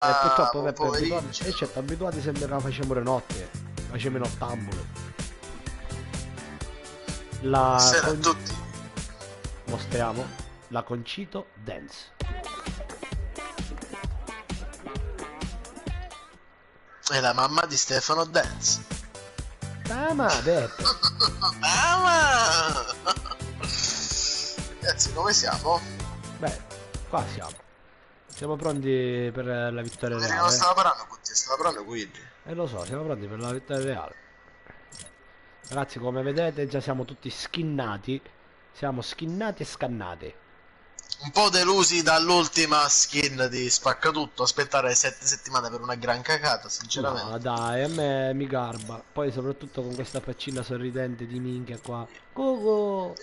E purtroppo un Peppe è poverino. abituato, e certo abituati sempre che la facciamo le notte, facciamo i nottambule. La Buonasera a con... tutti. mostriamo la Concito Dance. È la mamma di Stefano Dance. Ma Peppe, Mamma! Ragazzi, come siamo? beh, qua siamo. Siamo pronti per la vittoria Di cosa reale. stava parlando con te? Stava parlando quindi. E lo so, siamo pronti per la vittoria reale. Ragazzi, come vedete già siamo tutti skinnati. Siamo skinnati e scannati. Un po' delusi dall'ultima skin di Spaccatutto. Aspettare 7 settimane per una gran cagata, Ma sinceramente. dai, a me mi garba. Poi soprattutto con questa faccina sorridente di minchia qua. Cucu!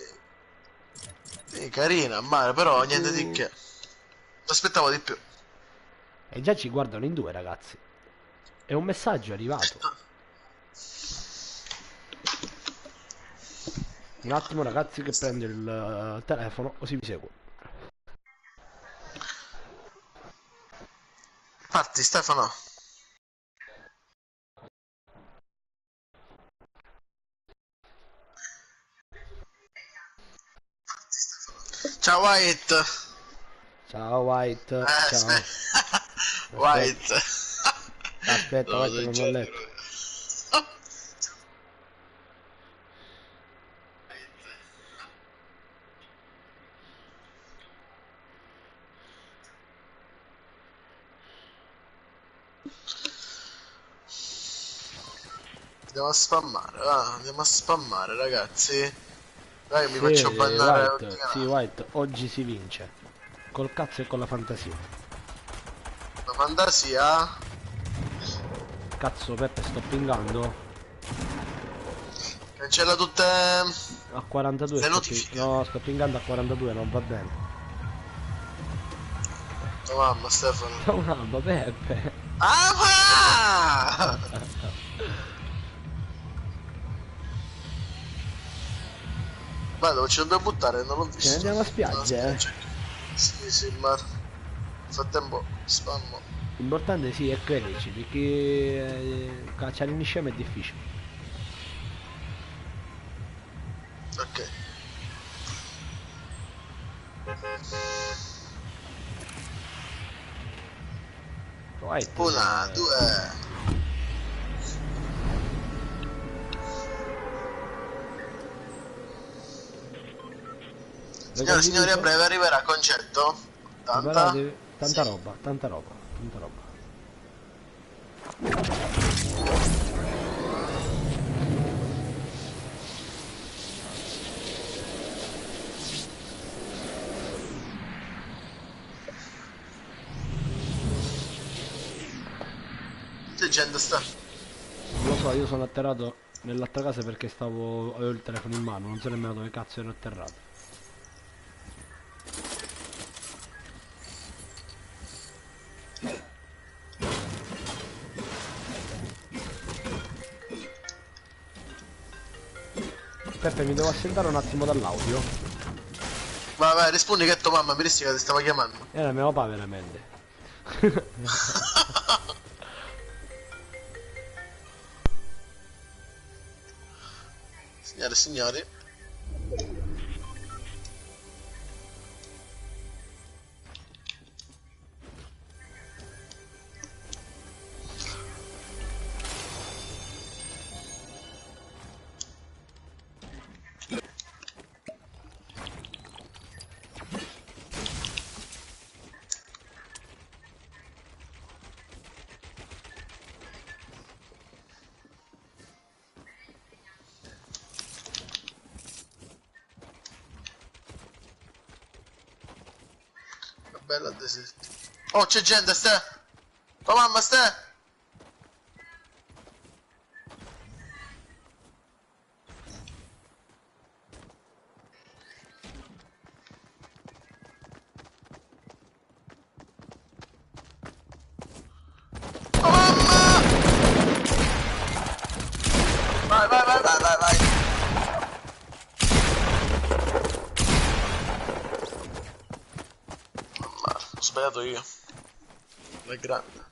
Sì, carina, male, però niente di Cucu! che. Aspettavo di più. E già ci guardano in due, ragazzi. È un messaggio arrivato. Un attimo, ragazzi, che prendo il telefono, così vi seguo. Parti, Stefano. Ciao, White. Ciao, White. Ciao. Aspetta. Aspetta, White. aspetta, No, White, del non ho genere. letto. Andiamo a spammare, va, andiamo a spammare, ragazzi. Dai, mi Sì, faccio bannare ogni White, sì, canale. White, oggi si vince. Col cazzo e con la fantasia. La fantasia? Cazzo, Peppe, sto pingando. Cancella tutte A 42 le sto notifiche. no, sto pingando a 42, non va bene. Tua mamma, Stefano. Sto urlando, Peppe. Ah! Vai, dove ci dobbiamo buttare? Non l'ho Ce ne visto. andiamo a No, spiaggia, eh. spiaggia. Sì, sì, ma nel frattempo spammo. L'importante sì è crederci, perché cacciare in scema è difficile. Ok. White, Una, due. l'hai Signore e signori, a condiviso? breve arriverà concetto. 80. Preparatevi, tanta Sì. roba, tanta roba, tanta roba. Che gente sta? Non lo so, io sono atterrato nell'altra casa perché avevo il telefono in mano, non so nemmeno dove cazzo ero atterrato. Peppe, mi devo assentare un attimo dall'audio. Vai, vai, rispondi che tua mamma mi disse che ti stava chiamando. Era mio papà veramente. Signore e signori. Che bella deserto. Oh, c'è gente, ste. Tua mamma, ste. Tua mamma! Vai, vai, vai, vai, vai, vai. Mamma, ho sbagliato io. La grande.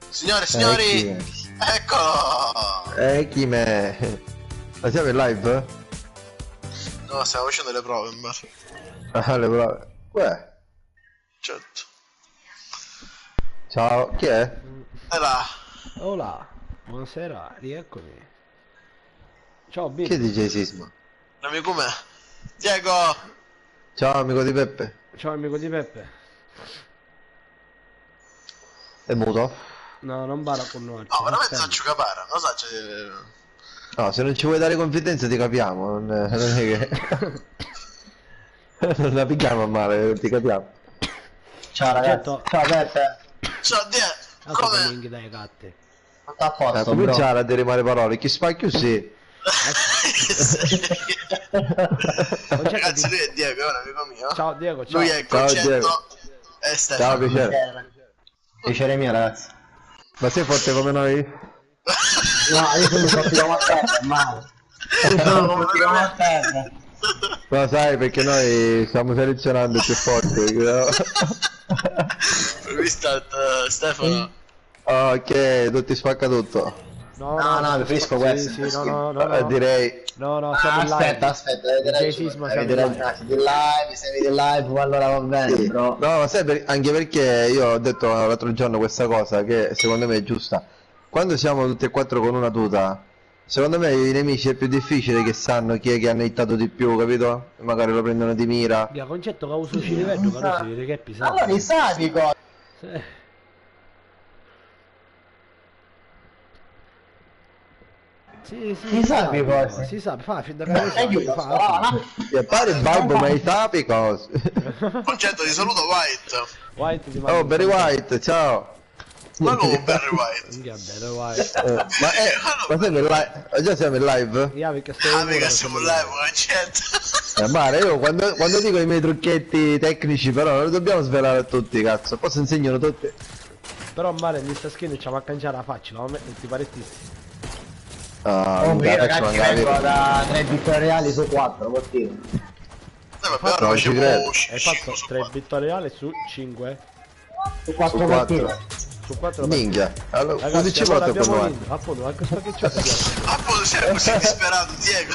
Signore e signori, eccolo! Chi me? Ma siamo in live? No, stiamo facendo le prove in bar. Ah, le prove. Uè, Certo. ciao, chi è? E là. Hola, buonasera, rieccomi. Ciao Chi è Bill. DJ Sisma? Amico me. Diego! Ciao amico di Peppe. Ciao amico di Peppe. È muto? No, non bara con noi. No, veramente faccio capare, non so, cioè... No, se non ci vuoi dare confidenza ti capiamo, non è che... non la picchiamo a male, ti capiamo. Ciao ragazzi, Certo. ciao Peppe, Ciao, Diego! Come? Come? Linghi dai gatti. tutto a posto bro? Cominciare a dire male parole, chi spacchio sì. Ragazzi, lui è Diego, è un amico mio. Ciao Diego, ciao. Lui è il Ciao, concetto Diego. e Ciao, Stefano. piacere. Piacere mio ragazzi. Ma sei forte come noi? No, io sono forte come a te, male. Io sono forte come a te. Lo sai perché noi stiamo selezionando i più forti. Restart, Stefano. Ok, tu ti spacca tutto. No, preferisco sì, questo. Sì, no. Direi... No, siamo in live. Aspetta, DJ Sisma, siamo in live. sei in live, allora va bene Sì. bro. No, ma sai anche perché io ho detto l'altro giorno questa cosa che secondo me è giusta. Quando siamo tutti e quattro con una tuta, secondo me i nemici è più difficile che sanno chi è che hanno hittato di più, capito? E magari lo prendono di mira. Via, concetto che uso ci livello, che non si vede che è pisato. Allora li sai di cosa? Sì, Si sa che cosa? si sa, fa fin da Aiuto, fa. E pare il babbo, ma i sapi cose. Concetto di saluto White. White ti Oh, Barry White, ciao. Ma come Barry White? Minchia, bello, White. Ma siamo in live? Già siamo in live? Io perché sto Ah, mica siamo live, concetto. Mare, io quando dico i miei trucchetti tecnici però non li dobbiamo svelare a tutti, cazzo. Poi si insegnano tutti. Però male in sta skin c'ha a cangiare la faccia, no? Ti parettisti. Ah, Oh, minchia, io faccio ragazzi magari. vengo da 3 vittorie reali su 4, motivo. Vabbè, ora Non ci credo. facciamo Hai 5 fatto su 3 4. vittorie reali su 5. Su 4 Su partite. 4. Su 4 Minchia. Allora, Ragazzi, così ci allora porta abbiamo con noi. vinto. Appunto, ma questo che c'è? Appunto, sei così disperato, Diego.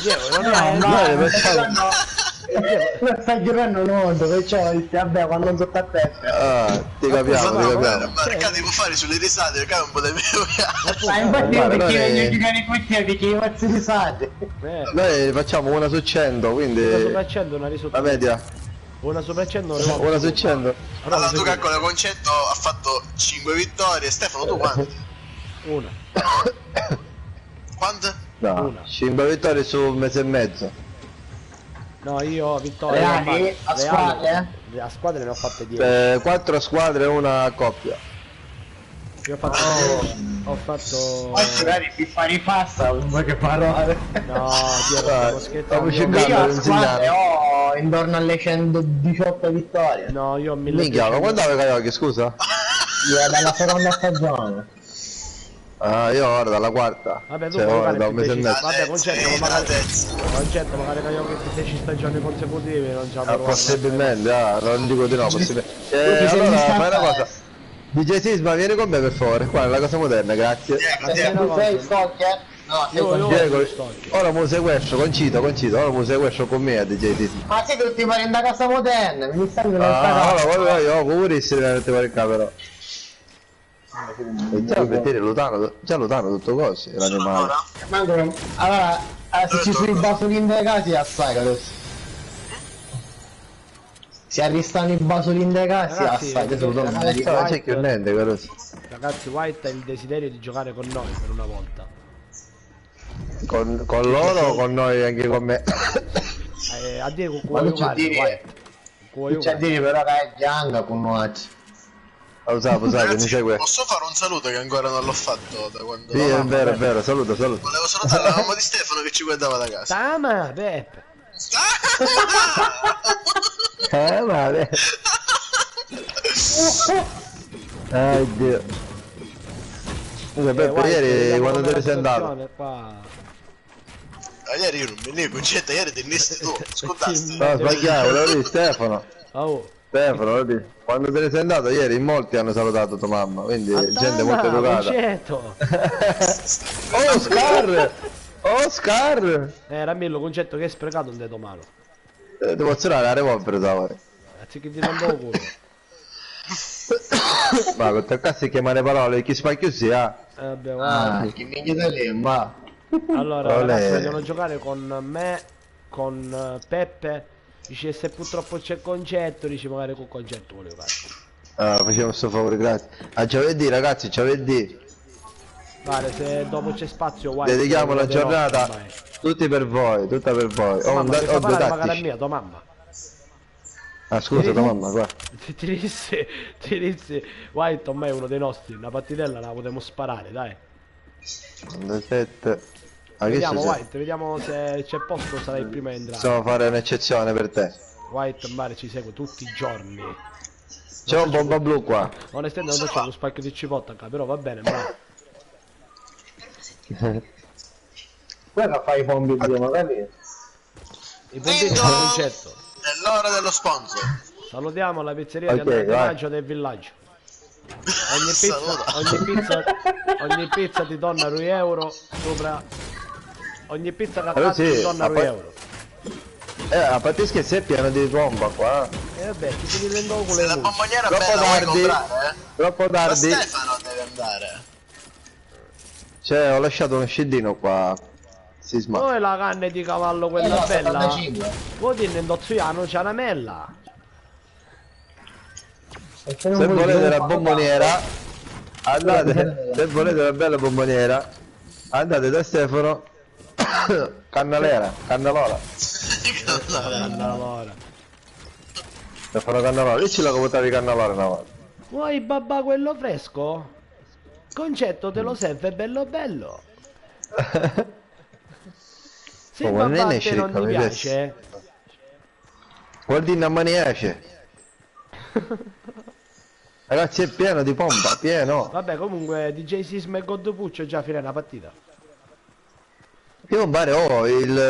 Diego, non è... Dai, facciamo. Non stai giocando mondo, perciò vabbè quando non sotto a testa. Ah, ti capiamo, ti capiamo. Marcati può fare sulle risate, che è un po' del mio. Ma infatti io guarda, perché noi- voglio giocare con te, perché i mazzi risate. Noi facciamo una su 100, Una quindi sopra 100, una la risultata. media. Una sopra 100, Una su 100. Allora, tu calcola, concetto ha fatto 5 vittorie. Stefano, tu quanti? Una. Quante? No, Una. 5 vittorie su un mese e mezzo. No, io ho vittoria. Reali? A squadre? A squadre ne ho fatte 10. 4 squadre e una coppia. Io ho fatto... Ho fatto... Poi magari ti fa ripassa, vuoi che parole. No, Diego, Dai, stiamo stavo scherzando. cercando Io a di squadre insegnare. ho intorno alle 118 vittorie. No, io ho Minchia, ma 1200. quando avevi Caiochi, scusa? Io dalla seconda stagione. Ah, io ora dalla quarta. Vabbè, tu Cioè, puoi ora fare da più un mese e deciso. mezzo. Vabbè, concetto, Sì, magari... terza. Concetto, magari che io che 10 stagioni consecutive non ce la farò. Possibilmente, non dico di no, possibilmente. ti sei Allora, visto fai una a cosa. DJ Sisma, vieni con me per favore, qua è la cosa moderna, grazie. Diego, Se Diego. tu sei stalker? No, sei Io- con... io- Diego, ora mi sequestro, concito, ora mi sequestro con me a DJ Sisma. Ma siete tutti pari in da casa moderna, mi sta in Ah, casa. allora io purissimo non ti pare il però. E già per dire già Lutano tutto così, l'animale. Allora, Manco... Allora, se ci sono i basolini dei casi, assai adesso. Si arrestano i basolini dei casi, Ragazzi, assai, adesso lo ragazzi, torno a C'è che niente, però. Ragazzi, White ha il desiderio di giocare con noi per una volta. Con loro o con noi anche con me? A dire con cui Ma vuoi non c'è giocare, dire. White. Con cui vuoi C'è a giocare. dire però che è gianga con noi. Usavo, mi Ragazzi, segue. posso fare un saluto che ancora non l'ho fatto da quando... Sì, è vero, saluta. Volevo salutare la mamma di Stefano che ci guardava da casa. Tama, Peppe. Male. Dio. Scusa, Peppe, Guarda, ieri vediamo quando come te ne sei andato? situazione qua. Ieri io non venivo, concetto, ieri tennisti tu, ascoltaste. No, sbagliavo, volevo dire Stefano. Oh. Stefano, volevo dire. Quando te ne sei andato ieri in molti hanno salutato tua mamma, quindi gente molto educata. Concetto. Oscar! Ramillo, concetto che hai sprecato un dedo mano. Devo azionare la revolver ora. Anziché ti prendo il culo. Ma con te cazzo chiamare parole, chi spacchio sia? Vabbè, guarda. Che minchia da lì, ma... Allora, Olè. ragazzi, vogliono giocare con me, con Peppe. Dice se purtroppo c'è concetto, dice magari con concetto volevo fare. Facciamo questo favore, grazie. A giovedì ragazzi, giovedì. Vale, se dopo c'è spazio, guarda. Dedichiamo la giornata tutti per voi, tutta per voi. Oh, mamma, ho due magari a tattici. mia, tua mamma. Ah scusa, tua mamma, qua. Ti dissi, White ormai è uno dei nostri, una partitella la potremmo sparare, dai. 7. Ah, che Vediamo sei? White, vediamo se c'è posto, sarai il primo a entrare. Possiamo fare un'eccezione per te. White Mare ci segue tutti i giorni. C'è un bomba blu qua. Onestamente non c'è lo spacchio di cipotta qua, però va bene, ma... Guarda fai i bombi prima, vedi? I puntini sono concetto. È l'ora dello sponsor. Salutiamo la pizzeria di Ok, Andrea vai. Maggio del villaggio. Saluta. Ogni pizza ti donna €1 sopra. Ogni pizza che Allora fatti sì, ti donna a pa- €1. A parte che sei pieno di bomba qua. E vabbè, chi ti rendo culo Se è la muto. bomboniera Troppo bella vuoi tardi. comprare, Troppo Ma tardi. Stefano deve andare. Cioè, ho lasciato uno scendino qua. Sisma. Poi la canna di cavallo quella no, bella. 75. Vuoi dire in Dozziano c'è una mella. Se volete la bomboniera, andate. Se volete una bella bomboniera, andate da Stefano. Cannalera, Cannalola. Allora. Stefano Cannalola, dici la come di Cannalola una volta. Vuoi babà quello fresco? Concetto te lo serve bello bello. Se Oh, babà non a ne te esce non ricco, ti mi piace, Guardi una maniace. Ragazzi è pieno di pompa, pieno. vabbè comunque DJ Sisma e God Puccio già finire la partita. Io pare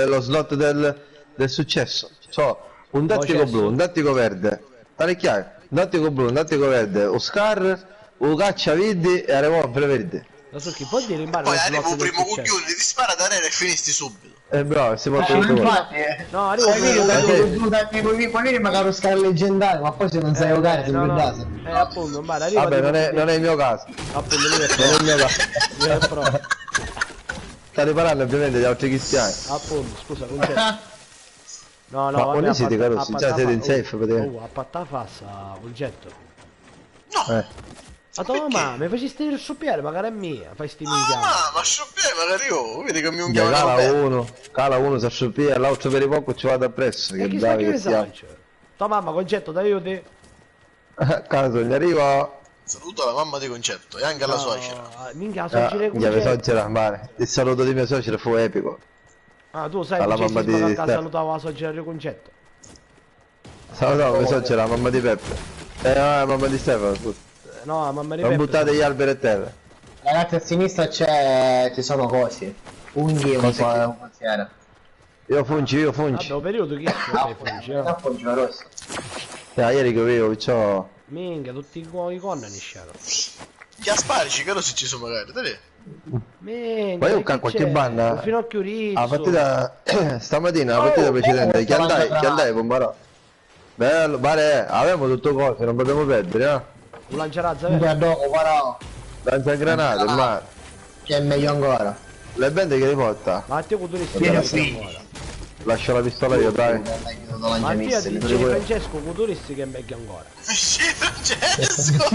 lo slot del successo. So, un tattico Processo. blu, un tattico verde. Tale chiaro, un tattico blu, un tattico verde, Oscar, un cacciaviddi e a revolver verde. Lo so chi può dire in bar Poi lo arriva slot un del primo successo. cucchione, ti spara da arena e finisti subito. Bravo, si porta tutto quello. Infatti, No, arrivo sai che io un tu dai puoi magari Oscar leggendario, ma poi se non sai giocare ti no, no. guardate. Appunto, in bar arriva Vabbè, tipo- non è il mio caso. appunto lui è Non è il mio caso. lui è pro. Sta riparando ovviamente di altri cristiani. Appunto, scusa, concetto. No, no, Ma vabbè, non siete a pat- carossi, a già patta siete in fa- safe, praticamente. a patta fassa, concetto. Ma tua Perché? mamma, mi facesti il soppiare, magari è mia, fai sti Ah, minchiati. ma scioppiare magari io, vedi che mi Già, unghiavano cala uno, si asciuppia, l'altro per i poco ci vado appresso. E Che chi sta bravi che che siamo. messaggio? Tua mamma, concetto, ti aiuti? Caso, gli arrivo. Saluto la mamma di Concetto e anche alla suocera. Minchia, la suocera Mia mia concetto. suocera, male. Il saluto di mia suocera fu epico. Ah, tu sai alla che mamma c'è di Sisma che a casa Stefano. salutava la suocera di concetto. Salutavo mia suocera, la mamma di Peppe. La mamma di Stefano, scusa. No, la mamma di Non Peppe. buttate gli alberi a terra. Ragazzi a sinistra ci sono cose. Unghi e un po' un consigliere. Io fungi. Vabbè, un periodo chi sei fungi, eh? Appoggia rosso. Ieri che avevo, c'ho. Minchia, tutti i connani sciano. Chiasparici, che non si ci sono magari, dai. Minchia, Ma io che qualche c'è? banna- Un finocchio rizzo. La partita. Stamattina, la partita precedente, chi andai, Pombarò? Bello, pare, avevamo tutto cose, non potevamo perdere, no? Un lanciarazza, Unghi vero? a dopo, però. Lanza granate, ma. Che è meglio ancora. Le bende che riporta? Ma a te culturisti Vieni che qui. ancora. Lascio la pistola io, dai. Ma a te dice Francesco culturisti che è meglio ancora. Sì, Francesco!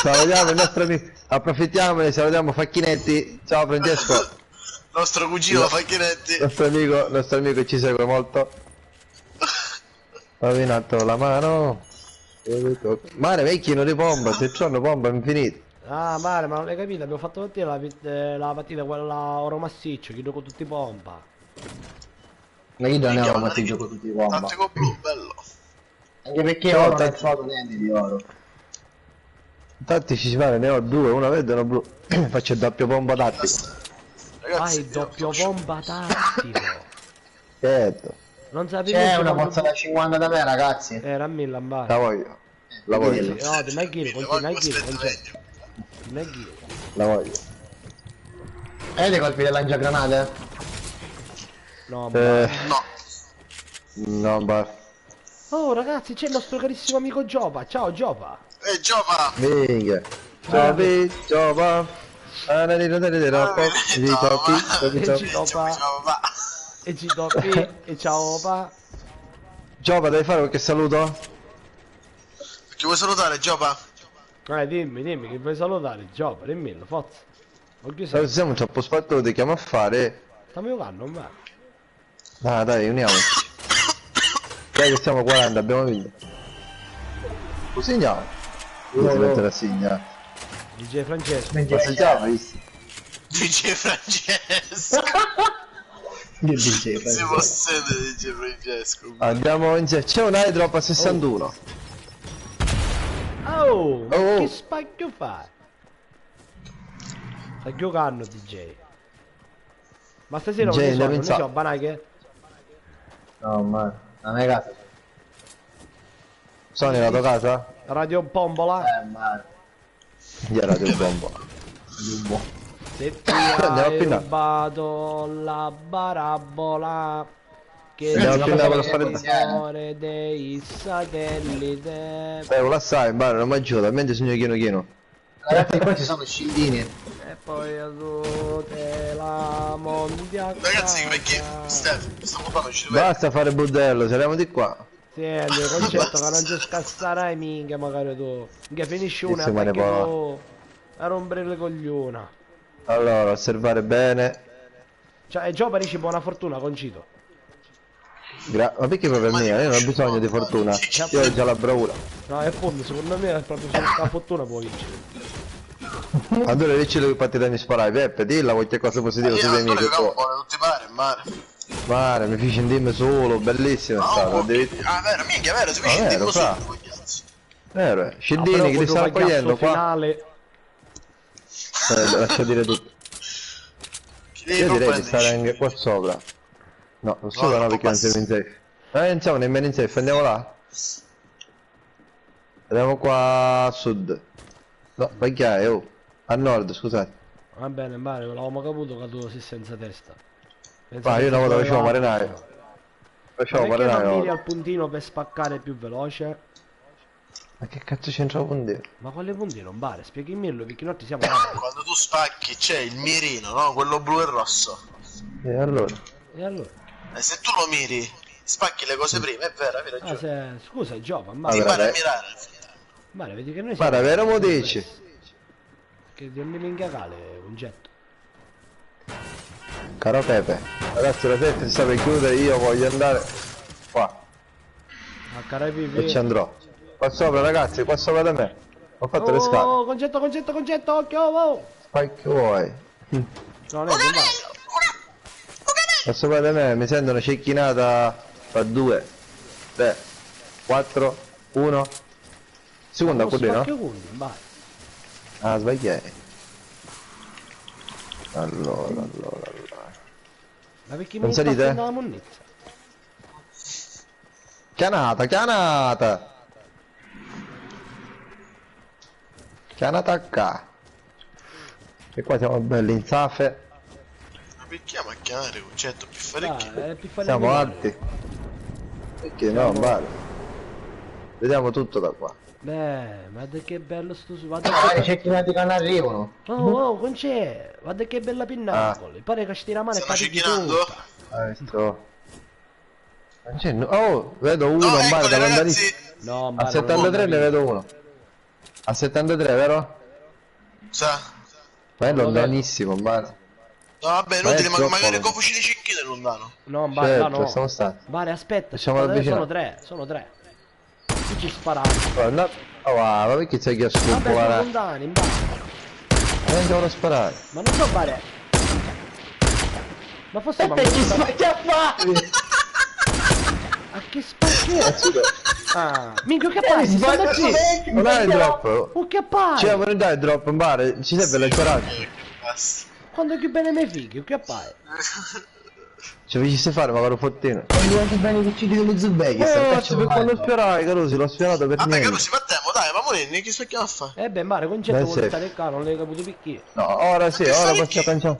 Salutiamo il nostro amico. Approfittiamone, salutiamo Facchinetti. Ciao Francesco. Nostro cugino Facchinetti. Nostro amico ci segue molto. Ho rovinato la mano. Mare vecchi non ripompa, se c'hanno pompa infinito. Ah, male, ma non l'hai capito? Abbiamo fatto partire la partita quella oro massiccio, chi gioco tutti pompa. Ma io non ne ho Minchia, ma ti guarda gioco tutti i bomba. Tattico blu, bello. Anche perché Ciao, oro non tanti- trovo niente di oro. Infatti ci pare, ne ho due, una verde e una blu. Faccio il doppio pompa tattico. Ragazzi, Vai, doppio pompa tattico. Certo, Non sapevi C'è che una quando- pozza da 50 da me, ragazzi. Era a mille ambare. la voglio. La voglio, No, ti mai chiedo, continua a chiedo, concetto. meglio. Ti mai chiedo. la voglio. Vedete i colpi del lanciagranate? No, ambare. No. No, bah. Oh ragazzi, c'è il nostro carissimo amico Giopa. Ciao Giopa. Giova! Minchia. Giovi, giova. Giova! E ci toppi. E ciao pa. Giova, devi fare qualche saluto? Chi vuoi salutare, Giova? Dimmi, che vuoi salutare? Giopa, dimmelo, forza. Oggi sei. Se siamo troppo sbattuti, chiamo a fare. Stiamo giocando, non va. Ah, dai, uniamoci. Dai che siamo 40, abbiamo vinto. Lo segniamo. Io si mette la segna. DJ Francesco. Ma se già visto. DJ Francesco! Che dice? Si può sentire DJ Francesco. Andiamo in sé. C'è un airdrop a 61. Oh, ma Oh. che spacchio fai? Sta giocando DJ. Ma stasera non DJ, ne so, andiamo non in ne so, sala. banaghe? No, ma non è casa. Sono nella tua casa? Radio Pombola? Ma Gli era del bombo. Se ti Andiamo a hai pinnare. rubato la barabola che Andiamo a ti pinnare per fa fare- il cuore dei satellite. Lo assai, in non mi aiuta, mentre signor Chino Chino. ragazzi, qua ci sono scildini. E poi tu te la mondi a Ragazzi, perché casa. Stefano, stiamo parlando ci dovete. Basta fare budello, saremo di qua. Senti, il concetto che non ci scassarai minchia magari tu. Che finisci una e Sì, ma ne attacchi può. tu a rompere le cogliona. Allora, osservare bene. Cioè, Giopa dici buona fortuna, concito. Ma perché proprio mia? Io non ho bisogno di fortuna. Io ho già la bravura. No, è fondo, secondo me è proprio solo la fortuna può vincere. Allora dici che partita mi sparai, Peppe, dilla qualche cosa positiva sui tuoi amici. Io buono tutti pare, mare. Mare, mi feci un team solo, bellissimo è stato. Devi... Ah, vero, minchia, vero, si dice vero, tipo fra. su. Vero, Scindini che li stanno cogliendo qua. finale. Lascia dire tutto. Io direi di stare anche qua sopra. No, non sopra no perché non siamo in safe. Non siamo nemmeno in safe, andiamo là. Andiamo qua a sud. No, perché oh. A nord, scusate. Va bene, male, l'avevamo caputo che tu sei senza testa. Ma io una volta facevo marinaio. Ma Facevo perché non marinaio. miri al puntino per spaccare più veloce? Ma che cazzo c'entra con te? Ma quale puntino? Non pare, spieghimmelo perché noi ti siamo davanti. Quando tu spacchi c'è il mirino, no? Quello blu e rosso. E allora? E allora? E se tu lo miri, spacchi le cose prima, è vero, hai Ah, ragione. scusa, Giova, Ah, male. vabbè. Impara a mirare. Male, vedi che noi Guarda, vero mo dici? Che di ogni minchia cale, concetto. Caro Pepe, ragazzi la sette si sta per chiudere, io voglio andare qua A Carapipi. e ci andrò. Qua sopra ragazzi, qua sopra da me. Ho fatto le scale. Oh, concetto, occhio, oh! Fai che vuoi. No, non è che male. Qua sopra da me mi sento una cecchinata fa 2, 3, 4, 1. Seconda Oh, quelli no? spacchio cundi, vai. Ah, sbagliai. Allora. Ma perché Non mi sta salite? prendendo la monnezza? Chianata! Chianata qua. E qua siamo belli in safe. Ma perché macchiare, concetto, più parecchio. Dai, è più fare Siamo male. alti. Perché no, vale. Vediamo tutto da qua. Beh, guarda che bello sto su. Magari Guarda c'è chi che non arrivano. oh, con c'è. Guarda che bella pinnacoli. Pare che stira male e Stiamo catigli cecchinando? tutta. Ecco. Non c'è oh, vedo uno, No, un bar eccoli da ragazzi. lontanissimo. No, A male, 73 non ne ho vedo uno. A 73, vero? Sa? Ma è Non lo vedo. lontanissimo, bar. No, vabbè, Ma è inutile, ma troppo magari lontano. cucini cecchine lontano. No, Vale, Certo, no. siamo stati. Vale, aspetta, Facciamo aspetta, avvicinare. sono tre. Tu ci sparavi. Oh, ma perché sei che a Vabbè, sono scoppolare? lontani, in base. Andiamo a sparare. Ma non so fare. Ma forse ma Perché ci spacchi a fare? a che spacchio? Ah, minchia che Mi fai? Si stanno sbaglio qui. Non hai il drop? Oh che fai? Cioè, ma non dai il drop in bar, ci serve lanciarci. Basta. Quando più bene mi fighi, che fai? Cioè, vi ci sai fare, magari un fottino. Quando anche bene che ci dello Uzbekistan, Cazzo, per quando spierai, Carusi, l'ho spiegato per Vabbè, niente. Carusi, partiamo, dai, ma Morenni, che sto chiama a fare? Beh, mare, concetto Beh, vuole sì. stare qua, non l'hai caputo picchi. No, ora sì, ora possiamo canciare.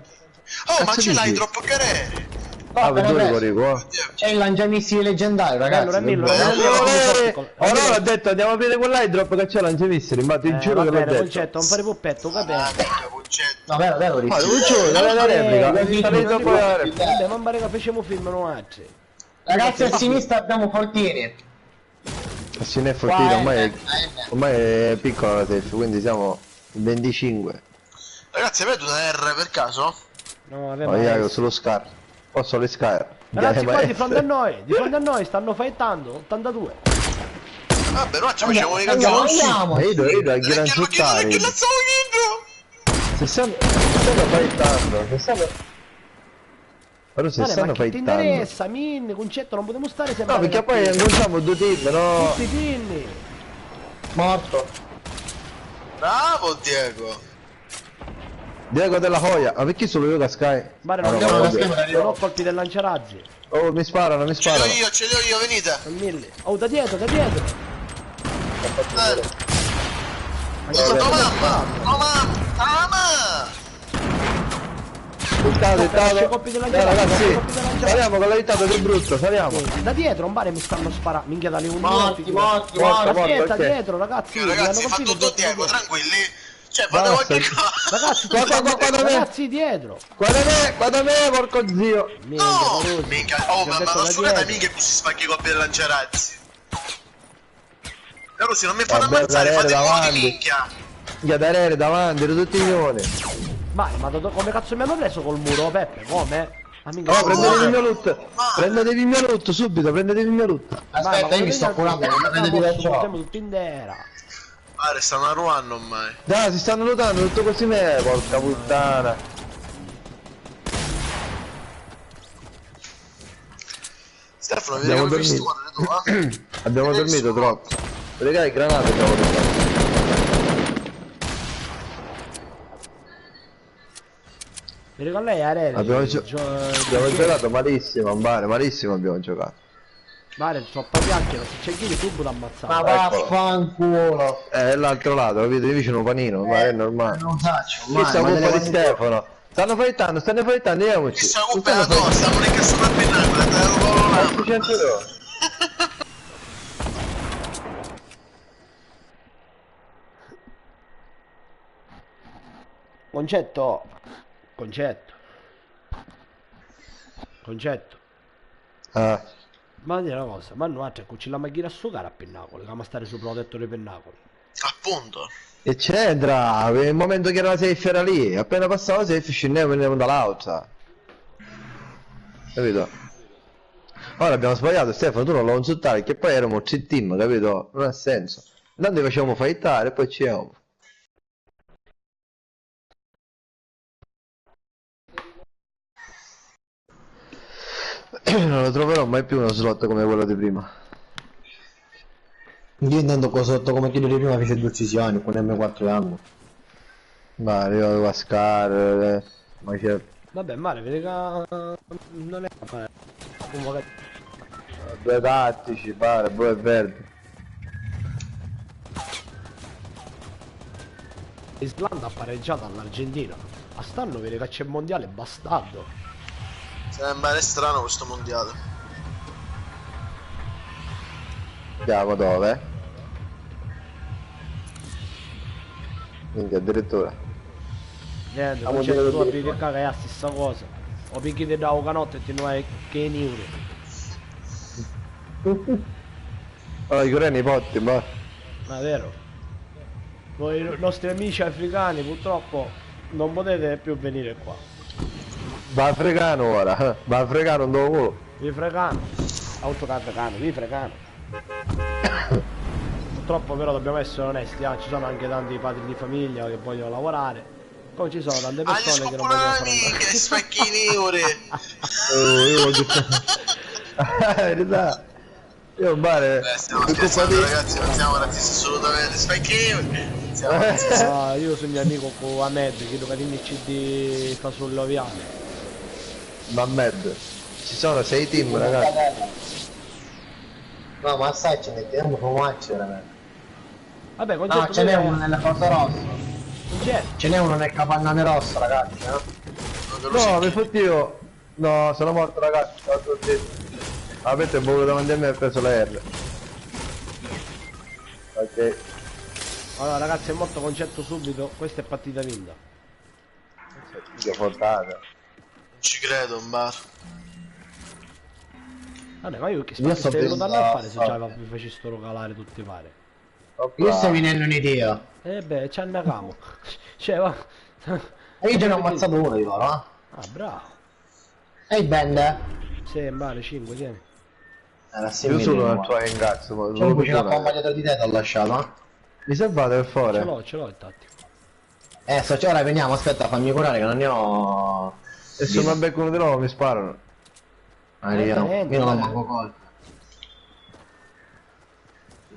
Oh, ma Cazzo ce l'hai dici? troppo carene? Ah, per due Corico, C'è il lanciamissili leggendario, ragazzi. Allora, Millo, bello. Ora ho detto andiamo a aprire quell'airdrop che c'è lanciamissili, ma ti giuro che l'ho detto. concetto, non fare puppetto, Ah, capito? minchia, concetto. No, vero, Ma non c'è, la replica, non mi ti sta preoccupare. dopo la replica. Vabbè, ma pare che facciamo film non altri. Ragazzi, a sinistra abbiamo Fortieri. Se ne è fortino, Qua, ormai è piccola la safe, quindi siamo 25. Ragazzi, avete una R per caso? No, vabbè, Ma ma io sullo scar. Posso le scar. ragazzi, qua di fronte a noi stanno fightando, 82. Vabbè, noi ci facciamo i Andiamo, cazzo. andiamo. Ma io a Che ghiranzuttare. la stavo chiedendo? Se stanno fightando, se stanno... Però se Vale, stanno ma che ti fightando... interessa, Min, concetto, non possiamo stare sempre. No, perché poi incontriamo due team, no? tutti i pinni. Morto. Bravo, Diego. Diego della Hoia, ma perché solo io cascai? Mare, Ah, non, no, abbiamo- vabbè. non ho colpi del lanciarazzi. Oh, mi sparano, mi Ce l'ho sparano. io, venite. Sono 1000. Oh, da dietro, da dietro. Oh, mamma! Mamma! Buttato, buttato. colpi della Dai ragazzi, colpi della lanciarazzi. saliamo con la ventata del brutto, saliamo. Da dietro, un bare mi stanno sparando. Minchia dalle un Morti. Morto, Aspetta, ok. dietro, ragazzi. mi Ragazzi, hanno fa colpito tutto dietro. Diego, tranquilli. Cioè, fate Basta. qualche cosa. Ragazzi, Guarda me. ragazzi, dietro. Guarda me, porco zio. Minchia, No! Carusi. Minchia, Ti oh, ho ma detto non da suonate dietro. minchia che si spacchi i colpi del lanciarazzi. Carusi, non mi fate Vabbè, ammazzare, fate Tarere i voti, davanti. minchia. Minchia Tarere davanti, ero tutti milioni. Ma come cazzo mi hanno preso col muro, Peppe? Come? Ah, minchia, Oh, come? prendetevi il mio loot. Prendetevi il mio loot, subito, prendetevi il mio loot. Aspetta, io mi sto curando, non vedete da ciò. Siamo tutti in terra. Ah, stanno a ruando ormai. Dai, si stanno lootando tutto così me, porca puttana. Stefano, vedi Abbiamo come fai dormito. tu, eh? Abbiamo dormito troppo. Vedete, granate abbiamo dormito. Mi ricordo lei Arene. Abbiamo giocato malissimo, Ambare, malissimo abbiamo giocato. Mare, troppa piacere, se c'è chi subito da ammazzare. Ma vaffanculo. È l'altro lato, capito? Io vicino un panino, ma è normale. Non faccio, Chi sta colpa di Stefano? Stanno fightando, andiamoci. Ci stiamo colpendo addosso, stiamo lì che sono al pinnacolo, te lo volo. 100 euro. Concetto. Ah, Ma dire una cosa, ma noi altri cucci la macchina a sucare a Pennacolo, che a stare sul protetto dei Pennacoli. Appunto. e c'entra, il momento che era la safe era lì, appena passava la safe scendiamo e andiamo dall'altra. Capito? Ora abbiamo sbagliato Stefano, tu non lo insultare, che poi eravamo 3 team, capito? Non ha senso. Intanto facevamo fightare e poi ci siamo. Non lo troverò mai più uno slot come quello di prima. Io intanto qua sotto come quello di prima fece 2 uccisioni con M4 anni. Ma io avevo a Scar, ma c'è Vabbè, male, vedi che non è come due tattici, pare, blu e verde. l'Islanda ha pareggiato all'Argentina. A stanno vede che c'è il mondiale bastardo. Sembra strano questo mondiale. Andiamo dove? Minchia, addirittura. Niente, Ah, non c'è mondiale tu a di- picchi che è la stessa cosa. O picchi di da canotte e ti non hai che in euro. Allora, i coreani potti, ma... Ma è vero. Voi i nostri amici africani purtroppo non potete più venire qua. Va africano ora, va africano un dopo culo. Vi fregano. Autocar africano, vi fregano. Purtroppo però dobbiamo essere onesti, ci sono anche tanti padri di famiglia che vogliono lavorare, come ci sono tante Agli persone che non vogliono fare scopolani, che specchini ore. Io voglio... verità. Io mare... Stiamo scherzando ragazzi, non siamo razzisti assolutamente. Specchini. Siamo razzisti. io sono mio amico con Ahmed, che dove in CD fa sull'oviale. Mammed. Ci sono 6 team, ragazzi. No, ma sai, ci mettiamo fumacci veramente. Vabbè, No, concetto ce n'è dove- uno nella foto rossa. non c'è. Ce n'è uno nel capannone rosso, ragazzi, no? No, mi fotti io. No, sono morto, ragazzi. Ciao a tutti. Avete il volo davanti a me e ha preso la R. Ok. Allora ragazzi, è morto concetto subito, questa è partita vinta. Che portata. Non ci credo, un bar. Vabbè, ma io che Io sto stai venuto a pensando- fare se già mi facessero calare tutti pare. Io sto venendo un Dio. Beh, ci annacamo. Cioè, va. E io già ne ho ammazzato uno di loro, eh? Ah, bravo. E il band? 6 male, 5, tieni. Era Io sono nel tuo ingazzo, ma C'è un cucino a bomba dietro di te, ti ho lasciato, eh? Mi salvate per favore? Ce l'ho il tattico. Ora veniamo, aspetta, fammi curare che non ne ho... E se non becco uno di loro mi sparano. Arriviamo, niente, io non ho dai. manco colpo.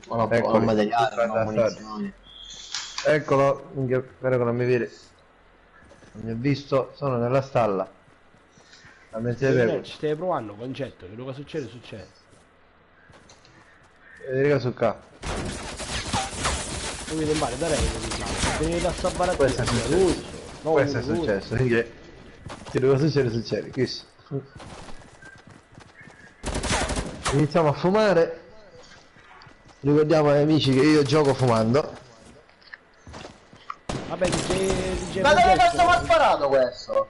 Non ho Eccoli, materiale, non ho aspetta, munizioni. Eccolo, minchia, spero che non mi vedi. Non mi ha visto, sono nella stalla. A mezzo di pepe. Ci stai provando, concetto, che cosa succede, succede. Riga su qua. Non mi male, da lei, venite a salvare a te. Questo è successo. No, Questo è uno. successo, che cosa succede succede, Chris. Iniziamo a fumare. Ricordiamo agli amici che io gioco fumando. Vabbè, DJ Ma dove Progetto- cazzo mi ha sparato questo?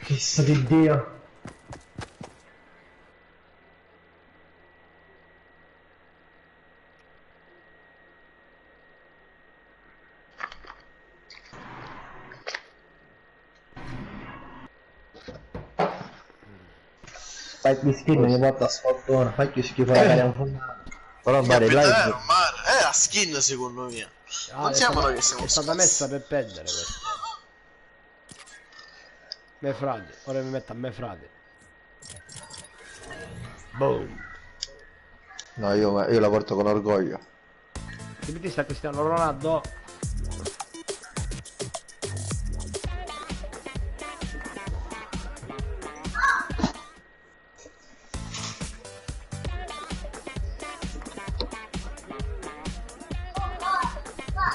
Cristo di Dio. Fai più schifo, mi porta a sfortuna, fai più schifo la cara infondata. Però Mare Capito, live. un bar. È la skin secondo me. Non è siamo stata- noi che siamo È stata scassi. messa per perdere questa. Me frate, ora mi metto a me frate. Boom. No, io la porto con orgoglio. Ti metti sta Cristiano Ronaldo?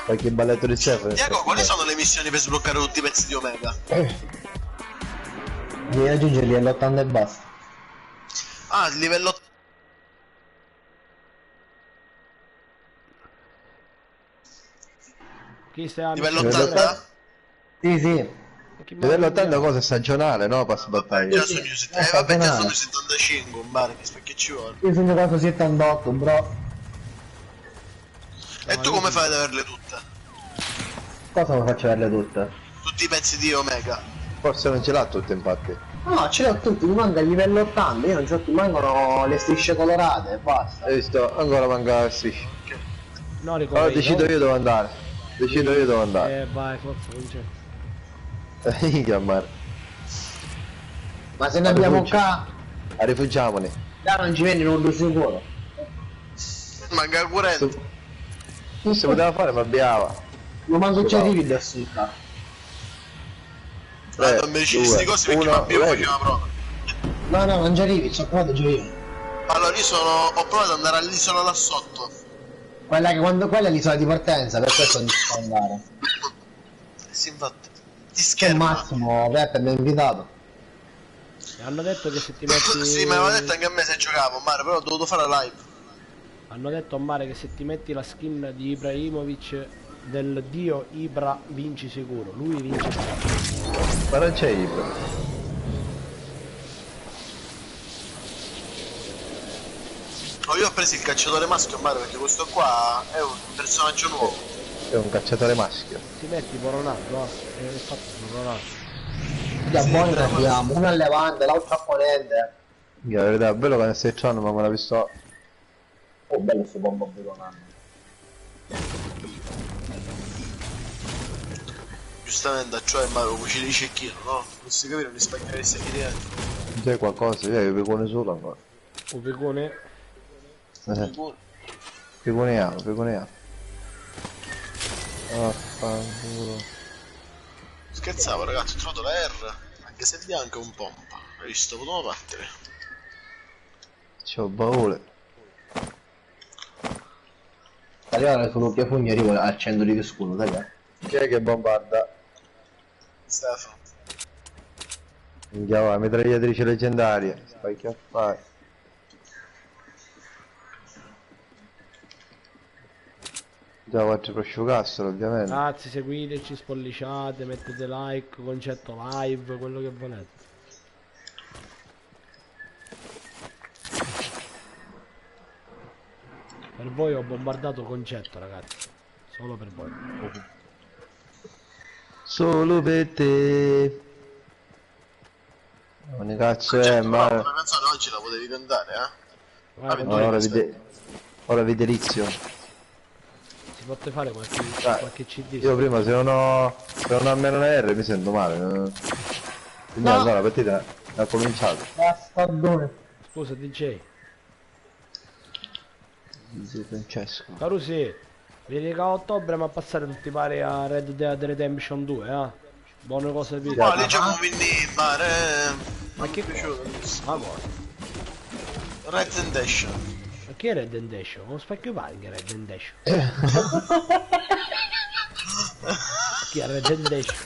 Qualche balletto di chef. Diego, quali sono le missioni per sbloccare tutti i pezzi di Omega? Devi raggiungere livello 80 e basta. Ah, il livello... Chi stai livello Livello 80? Sì, sì. Livello 80 cosa è stagionale, no? Passo battaglia. Già sono io vabbè, già sono 75, un bar, che ci vuole? Io sono caso 78, bro. E tu come fai ad averle tutte? Cosa mi faccio averle tutte? Tutti i pezzi di Omega? Forse non ce l'ha tutte infatti. No, ce l'ho tutti, mi manca il livello 80, io non c'ho, mi mancano le strisce colorate e basta. Hai visto? Ancora manca la striscia. No, ricordo. Allora decido io dove andare. Decido io dove andare. Vai, forza, concetto. Minchia, Mare. Ma se ne abbiamo Rifugio. qua, Rifugiamone. là non ci viene non lo sicuro. Manca il curente. Non si poteva fare, ma abbiava. Non manco ci Bravo. arrivi da sotto. Non mi dici queste cose perché uno, mi abbiamo vedi. faceva prova. No, no, non ci arrivi, ci ho provato già io. Allora io ho provato ad andare all'isola là sotto. Quella che quando quella è l'isola di partenza, per questo non ci può andare. Sì, infatti. Ti Che schermo. Massimo, Peppe mi ha invitato. Hanno detto che se ti metti... Sì, me l'aveva detto anche a me se giocavo, Mare, però ho dovuto fare la live. Hanno detto a Mare che se ti metti la skin di Ibrahimovic del dio Ibra vinci sicuro. Lui vince sempre. Ma non c'è Ibra. No, io ho preso il cacciatore maschio, Mare, perché questo qua è un personaggio nuovo. È un cacciatore maschio. Ti metti tipo Ronaldo, è fatto su Ronaldo. Da Sì, buoni ne bravo. abbiamo, una a levante, l'altra a ponente. Minchia, la verità, è bello che ne stai trovando, ma me la visto. Oh, bello sto bombo veronano. Giustamente, cioè Mario cucina di cecchino, no? Non si capire, non li spaccheresti anche dentro. C'è qualcosa, io pegone solo ancora. Un pecone. Pegoniamo, pegoniamo. Affanculo. Scherzavo ragazzi, ho trovato la R, anche se è bianca un pompa. Hai visto, potevo battere. C'ho baule. Arrivare solo che fogni arrivo al 100 di scudo, dai. Chi è che bombarda? Stefano. Andiamo, mitragliatrice leggendaria. Stai che fai? Già quattro prosciugassero ovviamente. Ragazzi, seguiteci, spolliciate, mettete like, concetto live, quello che volete. Per voi ho bombardato concetto, ragazzi. Solo per voi. Solo per te. Ogni cazzo è, ma... La canzone oggi la potevi cantare, Guarda, Ah, con Ora voi ora vi delizio. si potete fare qualche, Dai, qualche CD. Io prima se non ho almeno una R mi sento male. Quindi No. allora la partita ha cominciato. Bastardone. Scusa, DJ. Dice Francesco. Carusi, vieni a ottobre ma passare tutti pari a Red Dead Redemption 2, Buone cose per Ma lì c'è un mare. Ma che è piaciuto? Ma cosa? Red Tentation. Ma che è Red Dead Redemption? Non specchio pari che è Red Dead Redemption. Chi è Red Dead Redemption?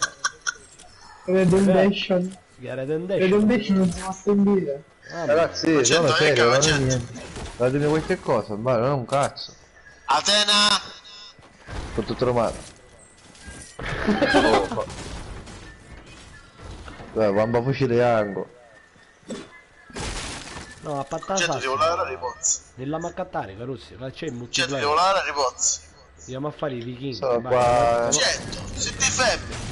Redemption. Chi è Red Dead Redemption? Redemption non si può sentire. Ah, Ragazzi, Ma sono certo, serio, non è ma certo. niente. Datemi qualche cosa, ma non è un cazzo. Atena! Con tutto romano. Bamba fucile ango. no, a pattata. Certo, devo lavorare i pozzi. Nella maccattare, Carusi, ma c'è il Certo, multiplayer. devo lavorare i pozzi. Andiamo a fare i vichinghi. Sono vai, qua. Certo, se ti febbre.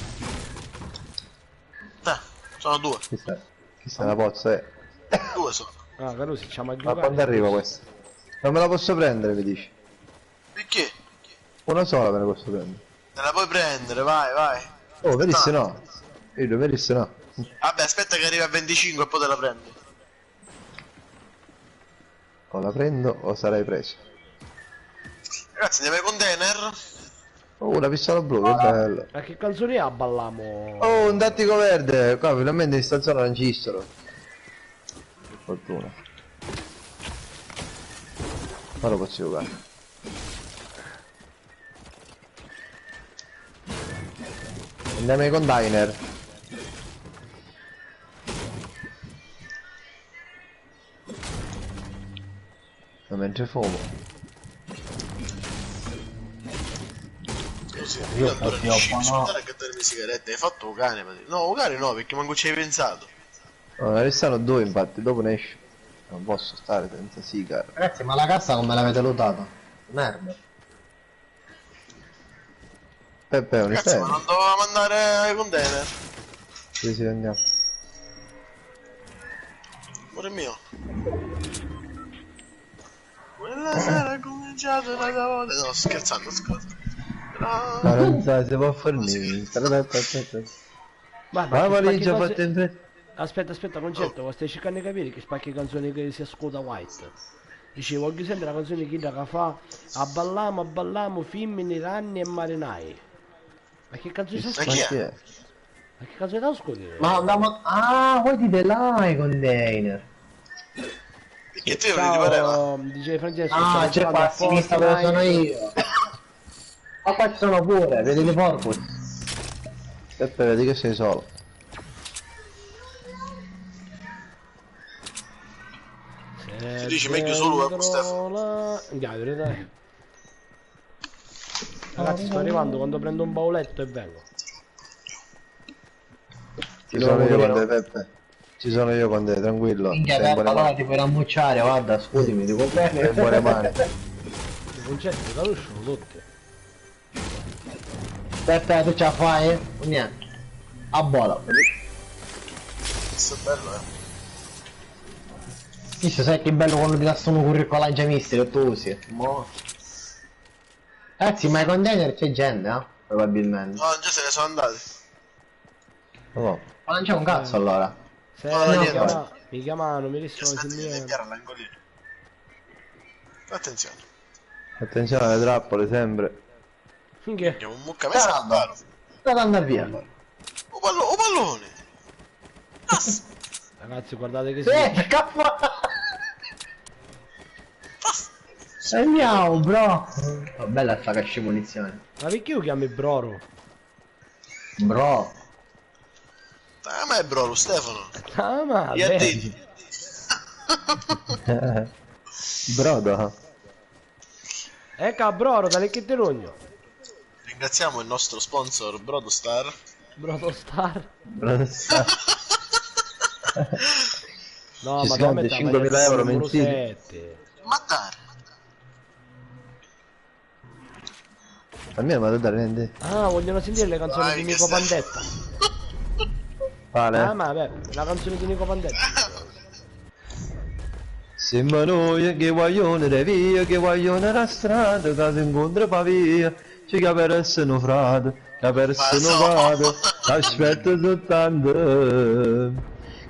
Sono due. Chissà la pozza è. Due sono. Ah, Carusi, c'ha a Ma giocare. quando arriva questa? Non me la posso prendere, mi dici? Perché? Una sola me la posso prendere. Te la puoi prendere, vai, vai. Oh, vedi se no. Io vedi se no. Vabbè, aspetta che arriva a 25 e poi te la prendi. O la prendo o sarai preso. Ragazzi, andiamo ai container? Oh, una pistola blu, che bello. Ma che canzone ha ballamo? Oh, un tattico verde. Qua finalmente in sta zona non ci sono. Per fortuna. Ma lo posso giocare. Andiamo ai container. Ma mentre fumo. Così, Io io ancora infatti non ho ci mi no. andare a cattarmi sigarette. Hai fatto un cane? No, un cane no, perché manco ci hai pensato. No, ne restano due infatti, dopo ne esce. Non posso stare senza sigaro. Ragazzi, ma la cassa come l'avete lottata? Merda. Peppe, un Ragazzi, ma non dovevamo andare ai container? Sì, sì, andiamo. Amore mio. Quella sera è cominciato da volta. No, scherzando, scusa. Ma No. non sai se può fare niente. Guarda, Ma che valigia spacchi fatta cose- in fretta. Aspetta, concetto, stai cercando di capire che spacchi canzoni che si ascolta White. Dice, voglio sentire la canzone che fa a ballamo, femmini, ranni e marinai. Ma che canzone si Ma ascolta? chi Ma chi è? Ma che canzone ti ascolti? Ma andiamo... Ah, voi dite là i container. Perché te vedi pareva? Ciao, dice Francesco, Ah, stai c'è qua a giocando sinistra dove sono Fortnite. io. Ma qua ci sono pure, vedete Porpus? Peppe, vedi che sei solo. Ti dici meglio solo con Stefano. Andiamo, dai. Ragazzi, sto arrivando quando prendo un bauletto e vengo. Ci sono io con te, Peppe. Ci sono io con te, tranquillo. Minchia, Sei in buone allora mani. ti puoi rammucciare, guarda, scusami, dico Sei in bene. buone mani. I concetti da lui sono tutti. Aspetta, tu ce la fai? Niente. A bola. Questo è bello, Sì, sai che bello quando ti lasciano un curriculum già misto e tu usi. Mo. Ragazzi, ma ai container c'è gente, probabilmente. No, già se ne sono andati. Oh. Ma non c'è un cazzo allora. Se No, niente. mi chiamano, mi rispondo Aspetta sul di mio. cambiare all'angolino. Attenzione. Attenzione alle trappole sempre. Finché? Andiamo un mucca messa a paro. Sta andando via. O pallone. Pass. Ragazzi, guardate che Scappa! Andiamo, bro! Oh, bella sta cascia munizioni. Ma perché io chiami Broro? Bro! Ma è bro, Stefano. Ah, ma Gli beh. addetti. Brodo. Ecco, Broro, dalle che te rogno? Ringraziamo il nostro sponsor Brodostar. Brodo Star. Brodo. No, Ci ma sconti me 5.000 euro mensili. 7. Ma dai. Almeno vado a dare niente. Ah, vogliono sentire le canzoni Vai, di che Nico sei- Pandetta. Vale. Ah, ma vabbè, la canzone di Nico Pandetta. Sembra noi che vogliono le vie, che vogliono la strada, che si incontra pa via, ci che per essere frate, che per essere no. vado, aspetto soltanto,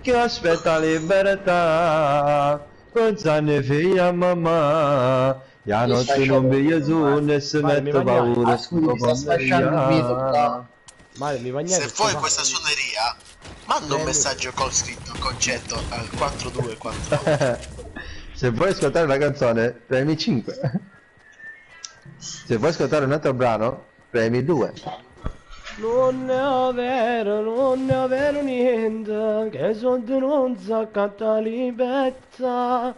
che aspetta libertà, pensando figlia a mamma, la notte non veglia su e si Vai, mette mi bagna. paura, Ah, scusi, mi sta sfasciando il viso, però. Mario, mi bagnate. Se fai questa suoneria, manda un messaggio col scritto concetto al 4242. Se vuoi ascoltare la canzone, premi 5. Se vuoi ascoltare un altro brano, premi 2. Non ne ho vero niente, che soldi non sa canta libertà.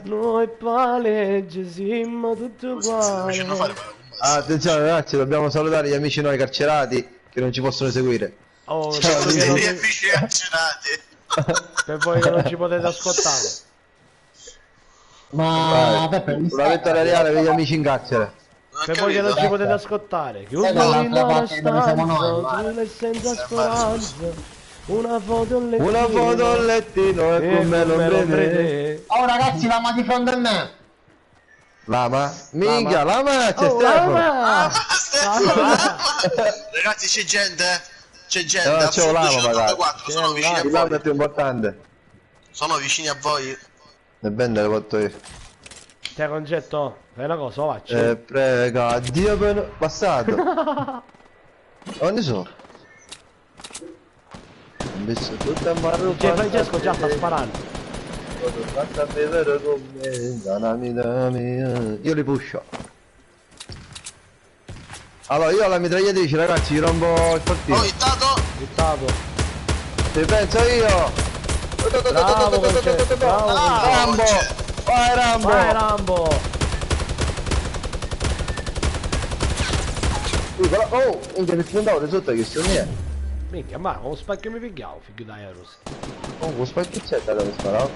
Noi paleggi siamo tutti Facendo fare uguali. Attenzione ragazzi, dobbiamo salutare gli amici noi carcerati che non ci possono seguire. Oh, Ciao, per voi che amico. gli non- amici carcerati. per voi che non ci potete ascoltare. Ma Vai. Peppe, mi Una vittoria reale per gli amici in carcere. Per voi che non ci potete ascoltare. Chiuso dall'altra in una parte dove siamo noi, stanza, Mario. solo e senza speranza. Una foto al lettino. Una foto al lettino e con me non vede. Oh ragazzi, lama di fronte a me! Lama? Minchia, lama c'è Oh, Stefano. lama! Ragazzi, c'è gente? C'è gente. No, a c'è sud un lama, 194, sono magari. vicini a Il lama è voi. più importante. Sono vicini a voi. E bene le porto io. Te concetto, fai una cosa, faccio. Prega, Dio per passato. Dove sono? Invece tutta marro. Cioè, Francesco già sta sparando. Basta bere con me, dalla mia. Io li pusho. Allora io ho la mitragliatrice ragazzi, gli rompo il portino. Oh, intanto. Buttato. Ci penso io. Bravo, Concetto, bravo, Rambo. Vai Rambo. Vai Rambo! Oh, minchia mi spuntavo sotto che sono niente. Minchia, ma con lo specchio mi pigliavo, figlio da Eros. Oh, con spacchettetta dove sparavo.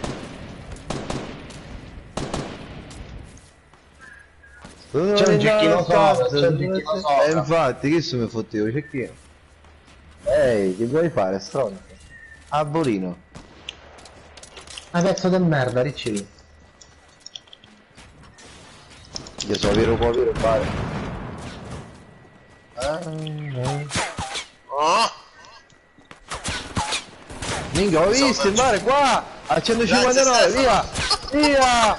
C'è un cecchino sopra, c'è un cecchino sopra. Infatti, che sono mi fottevo, cecchino? Ehi, che vuoi fare, stronzo? A Bolino. Una pezzo di merda, ricci lì. Io so vero povero fare. Oh. Minchia, ho visto il mare qua! A 159, Grazie, via! Via!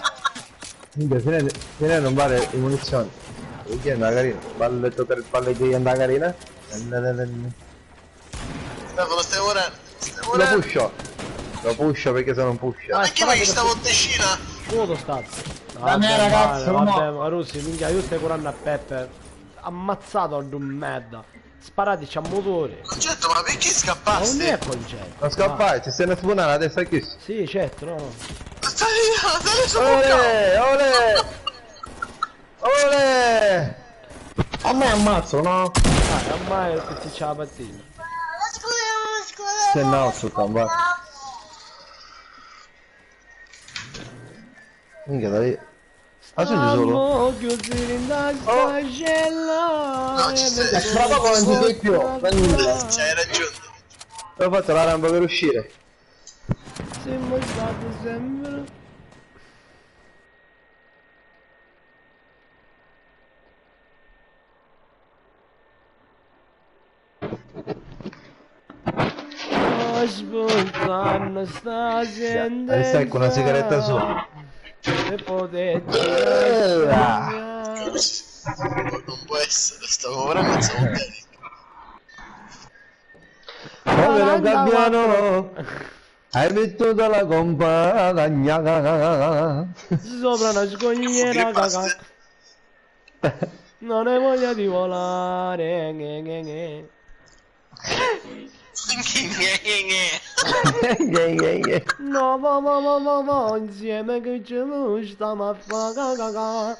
Minchia, se ne non vale le munizioni. Chi è andata carina? Balle toccare il palle che è andata carina? Stefano, stai morendo. Stai Lo morendo. pusho! Lo pusho perché sono un pusher. Ah, Perché vai sta botticina? Vuoto stato. Da me, ragazzo, vabbè, no. ma Russi, minchia, io stai curando a Peppe. Ammazzato a un merda. Sparatici a motore. Concetto, ma perché Ma non è scappasti? concetto. Non scappare, ci stai a spunare la testa qui. Sì, certo, no. Stai su mucca. Ole! Ole! Ole! A me ammazzo, no? Dai, ormai che c'è la partita. C'è no su campo. Minchia da lì. Ah, sono solo? Amo chiusi in la stagella. No, ci sei. E fra poco non ci sei più, per nulla. Ci hai raggiunto. Ho fatto la rampa per uscire. Siamo stati sempre. Aspettando sta sentenza. Adesso ecco una sigaretta su. Se potete Non può essere, stavo veramente contenti. Povero Gabbiano, hai mettuto la compagna. sopra una scogliera cacà. Non hai voglia di volare. No, insieme che ci stiamo a fare cacà.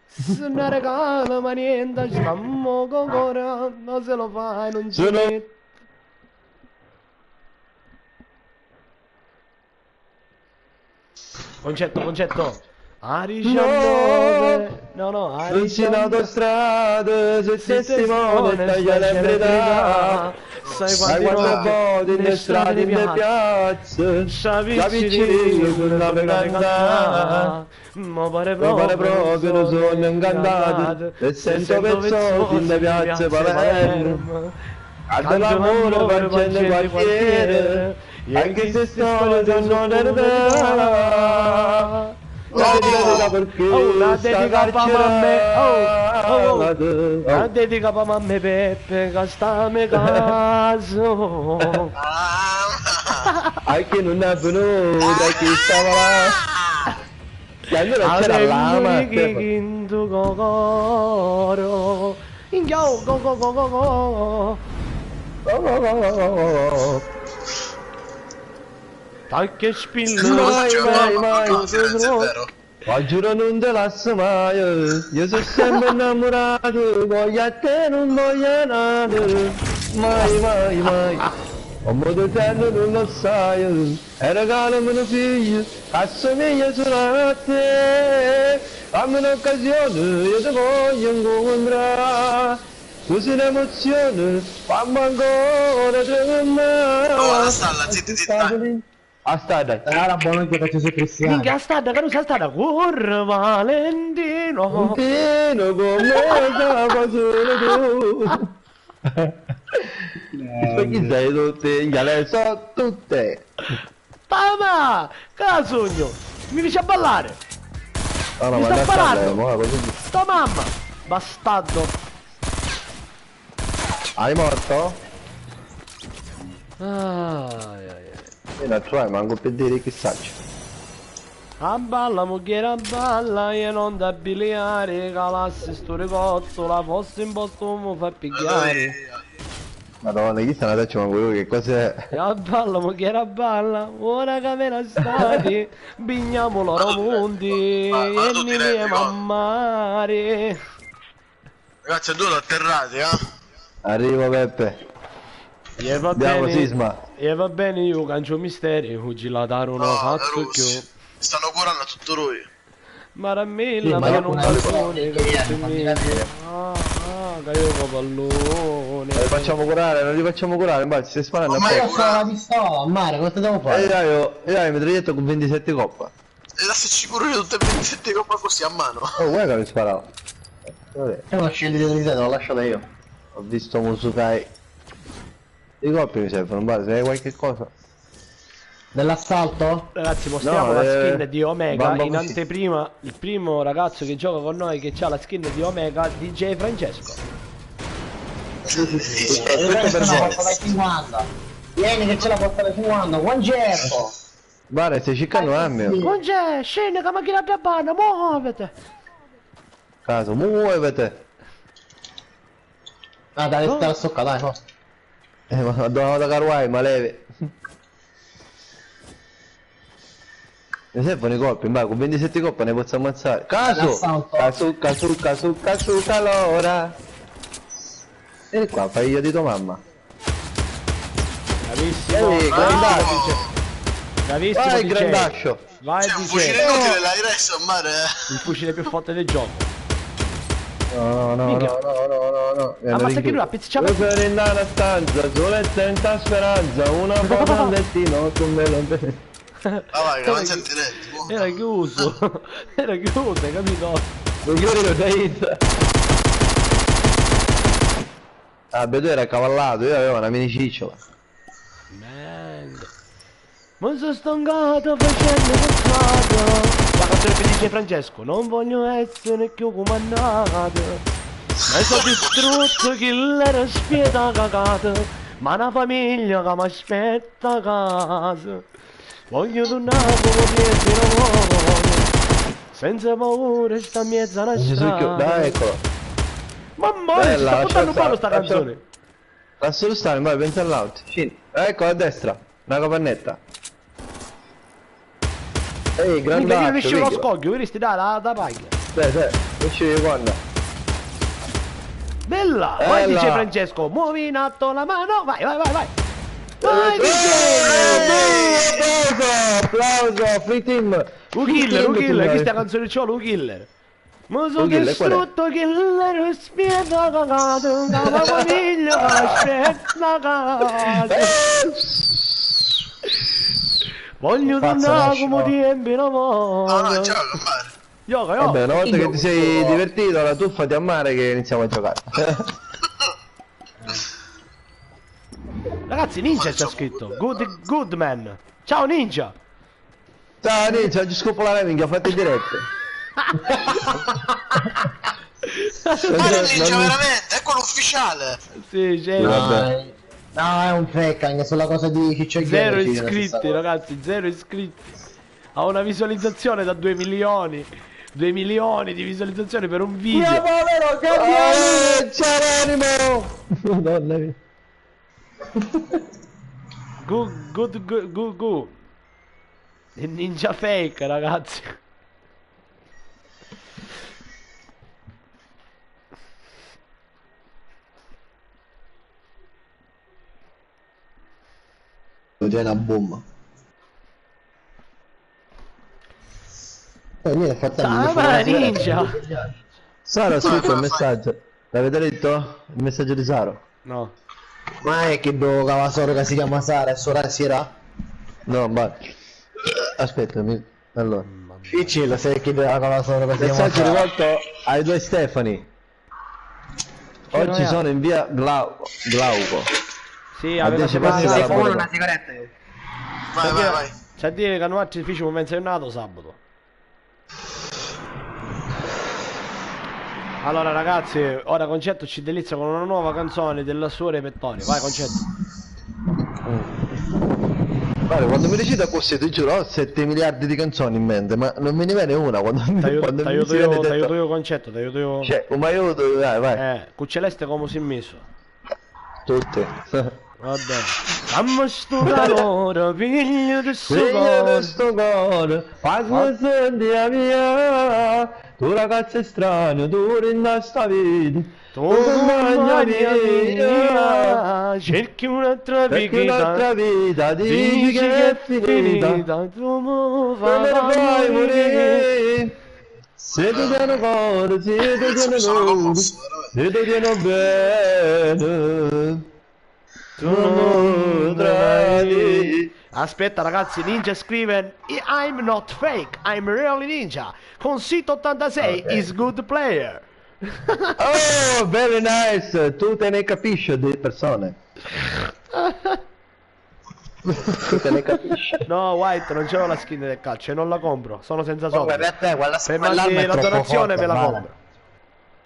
Se ne regala ma niente, stiamo con cuore, ma se lo fai non ci Sono- metti. Concetto. A 19. No, a Non c'è in 19. autostrada, se testimone taglia le verità. Sai Sai quanti quante volte in strade, in piazze, Savicini sulla cantata. Ma pare Mi pare proprio un sogno incantato, e sento pezzoti in piazze Palermo. Canta l'amore facendo quartiere, anche se storie non è vera. La dedica perché la sta dedica pa' mamme, carcerato. la dedica pa' mamme Peppe che sta a me caso. Anche non è venuta chi stava là. E allora c'era l'ama. Avremmo chi in tu coro. Inghio, go. Qualche spillo. Mai, No, Firenze, è vero. Ma giuro non te lascio mai, io sono sempre innamorato, voglio a te non voglio nato, mai. Un modo eterno non lo sai, e regalami un figlio, assomiglia solo a te, dammi un'occasione, io ti voglio incontrare, tu sei un'emozione, fammi ancora tremare. Oh, la stalla, zitti. Aspetta, Era buono che faccio su Cristiano. Minchia sta che non sa stare corre Valentino. Tino come stava solo tu. Perché sei tutte, le so tutte. Mamma, che sogno? Mi dice a ballare. Oh, no, Mi ma sta adesso sparando. andiamo, così. Sta mamma. Bastardo. Hai morto? Ai. Io non trovo, manco per dire che saccio. A balla, mogliera a balla, io non da biliare, calassi sto ricotto, la fosse in posto mi fa pigliare. Madonna, chi sta una taccia manco io, che cos'è? A balla, mogliera a balla, ora che me ne stati, bigniamo loro mondi, Ma e tu ne ti rendi viemo a mare. Ragazzi, due atterrati, Arrivo Peppe, E va andiamo bene, Sisma. e va bene, io cancio misteri, oggi la dare una No, cazzo Russi. più. Stanno curando a tutto lui. Maramella, Sì, ma ma che io non una balcone, che volta non fammi si vedere. che io con pallone. Non li facciamo curare, non li facciamo curare, infatti stai sparando a Ormai- me. Io sto la pistola, Mario, cosa devo E fare? io mi mitraglietta con 27 coppa. E da se sicuro io tutte e 27 coppa così a mano. Oh, guarda che mi sparavo. Vabbè, Io non scegli di risetto, l'ho lasciata io. ho visto Musukai. I colpi mi servono, basta, se hai qualche cosa. Dell'assalto? Ragazzi, mostriamo No, la skin di Omega bamba in così. anteprima. Il primo ragazzo che gioca con noi che ha la skin di Omega, DJ Francesco. Io questa la porto da 50. Vieni che ce la porta da 50, buon Gerco! Guarda, stai cercando un mio. Non c'è, scende che macchina a banna, muovete. Caso, muovete. Ah, dai, te la stocca, dai, no. Ma dobbiamo da Kawaii, ma leve. Mi servono i colpi, ma con 27 colpi ne posso ammazzare. L'assalto. Casu, calora. E qua, fai io di tua mamma. Bravissimo. Grandaccio. Bravissimo Vai, DJ. grandaccio. Vai C'è un DJ. fucile inutile, l'hai reso a mare. Il fucile più forte del gioco. No. Minchia. Ammazza che lui ha pizzicato. Io per in una stanza, solo e senza speranza, una foto al destino, tu me lo Ah vai, che non senti niente. Era chiuso. Era chiuso, hai capito? Migliore lo Inter. Ah, Beto era accavallato, io avevo una mini cicciola. Merda. Ma sono stancato facendo peccato. La canzone di DJ Francesco. Non voglio essere più comandato. Ma sono distrutto che l'era spieta cagata. Ma una famiglia che mi aspetta a casa. Voglio tornare come niente lavoro. Senza paura sta in mezzo alla strada. Dai, eccolo. Mamma mia, ci sta portando palo sta canzone. Lascialo stare, vai, pensa all'auto. Scendi. Ecco, a destra. Una capannetta. Ehi, grande Minchia, io arco, riescevo lo Vico. scoglio, vedi da paglia. Esci di quando? Bella! Vai dice Francesco, muovi in alto la mano, vai, vai, vai, vai! Vai DJ! Applauso, free team! Killer, questa canzone c'ho, Killer! Ma so che strutto killer spiega cagato, la famiglia aspetta a casa! Voglio tornare come tempi una volta! No, ciao, compare. Vabbè, una volta che ti sei divertito, la tuffati a mare che iniziamo a giocare. Ragazzi, Ninja c'ha scritto, good man! Ciao Ninja! Ciao Ninja, oggi scopo la minchia, fatti in diretta. Ma non ninja veramente, è quello ufficiale. Sì, c'è. Vabbè. No, è un fake, anche sulla cosa di Ciccio Zero Gamer ci dice la stessa iscritti, cosa. ragazzi, 0 iscritti. Ha una visualizzazione da 2 milioni. 2 milioni di visualizzazioni per un video. Povero campione! Ciao animo! Madonna mia. Good. È ninja fake, ragazzi. C'è una bomba. Niente, fratello, Ma ninja! Sara ha scritto il messaggio. L'avete letto? Il messaggio di Sara? No. ma è che do cavasoro che si chiama Sara e Sora Sira? No, ma... Aspetta, allora. Difficile se chi do cavasoro che si chiama Messaggio Sara. rivolto ai due Stefani. Oggi sono in via Glauco. Sì, aveva dieci passi separato. dalla Come Boda. una sigaretta. Vai, vai, vai. C'è a dire che hanno altri uffici come sei nato sabato. Allora ragazzi, ora Concetto ci delizia con una nuova canzone del suo repertorio. Vai Concetto. Guarda, quando mi recita così, ti giuro, ho 7 miliardi di canzoni in mente, ma non me ne viene una quando mi T'aiuto si viene io, detto- t'aiuto io Concetto, t'aiuto io. Cioè, un aiuto, dai, vai. Cucceleste come si è messo. Tutti. Vabbè. Dammi sto calore, figlio di sto Figlio cuore. di sto cuore, quando senti la mia, tu ragazzo strano, tu rinda sta vita, Tu compagna mia, cerchi un'altra perché un'altra vita. vita dici che è finita, Tu mi come fai fai morire. morire, se tu tieni cuore, se tu tieni Sono cuore, commosso, veramente. se tu tieni bene, Tu non potrai. Aspetta ragazzi, Ninja scrive I'm not fake, I'm really Ninja. Con Sito 86 is good player. Oh, very nice, tu te ne capisci di persone. Tu te ne capisci. No, White, non c'ho la skin del calcio e non la compro, sono senza soldi. Guarda te, quella Se mandi la donazione me la compro.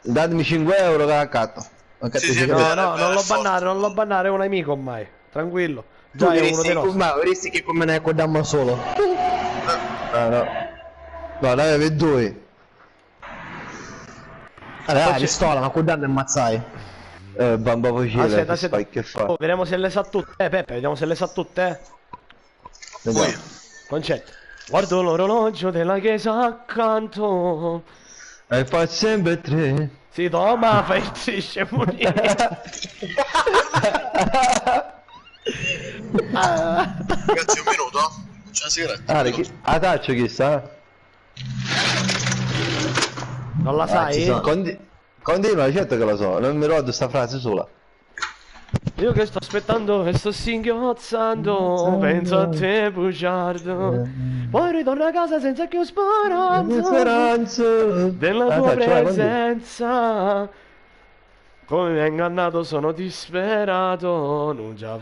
Datemi 5 euro che accatto. Sì, sì, No, Bene, no, bene, non lo forte. bannare, non lo bannare, è un amico ormai. Tranquillo. Tu Già è uno dei nostri. ma vedi che come ne accordiamo solo. Ah, no. No, ne avevi due. Allora, pistola, ma accordando e ammazzai. Bamba fucile, Aspetta, che fai, che fa? Oh, vediamo se le sa tutte. Peppe, vediamo se le sa tutte. Vediamo. Concetto. Guardo l'orologio della chiesa accanto. E fa sempre 3. Si toma, fai il scemunire. Ragazzi, un minuto. C'è una sigaretta. Ah, a taccio chissà. Non la sai? Continua, certo che lo so, non mi ricordo sta frase sola. Io che sto aspettando e sto singhiozzando, penso a te bugiardo. Poi ritorno a casa senza più speranza della tua presenza. Come mi hai ingannato sono disperato, non già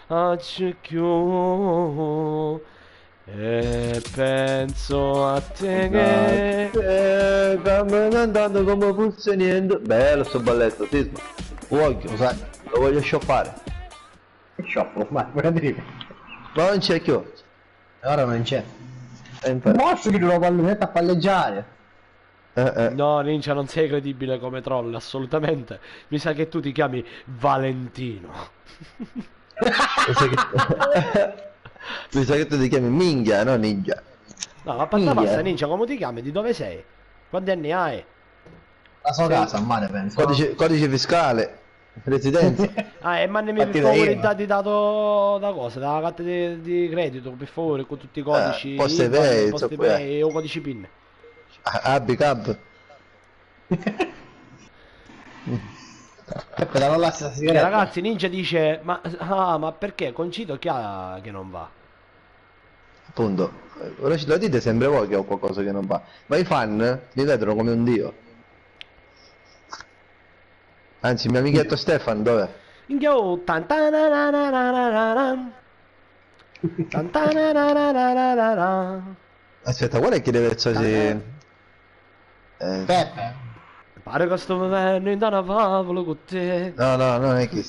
faccio più. E penso a te che... Andando come fosse niente. Bello sto balletto, Sisma. Voglio, sai, lo voglio scioppare. Scioppo, ma dire. Ma non c'è più. Ora non c'è. Infatti. Posso che lo pallonetto a palleggiare? No, Ninja, non sei credibile come troll, assolutamente. Mi sa che tu ti chiami Valentino. Mi sa che tu ti chiami Minghia, no Ninja. No, ma basta, Ninja, come ti chiami? Di dove sei? Quanti anni hai? La sua casa a mare, penso. Codice fiscale, residenza. Ah, e mandami per favore i dati dato da cosa? Dalla carta di credito, per favore, con tutti i codici. Poste pay, Poste pay o codici PIN. Abicab. Peppe, la rolla sta sigaretta. Ragazzi, Ninja dice, ma perché Concito chi ha che non va? Appunto, ora lo dite sempre voi che ho qualcosa che non va. Ma i fan mi vedono come un dio. Anzi, il mio amichetto Stefan, dov'è? Yo, Aspetta, qual è che deve essere? Peppe. pare che sto vivendo in una favola con te. No, non è che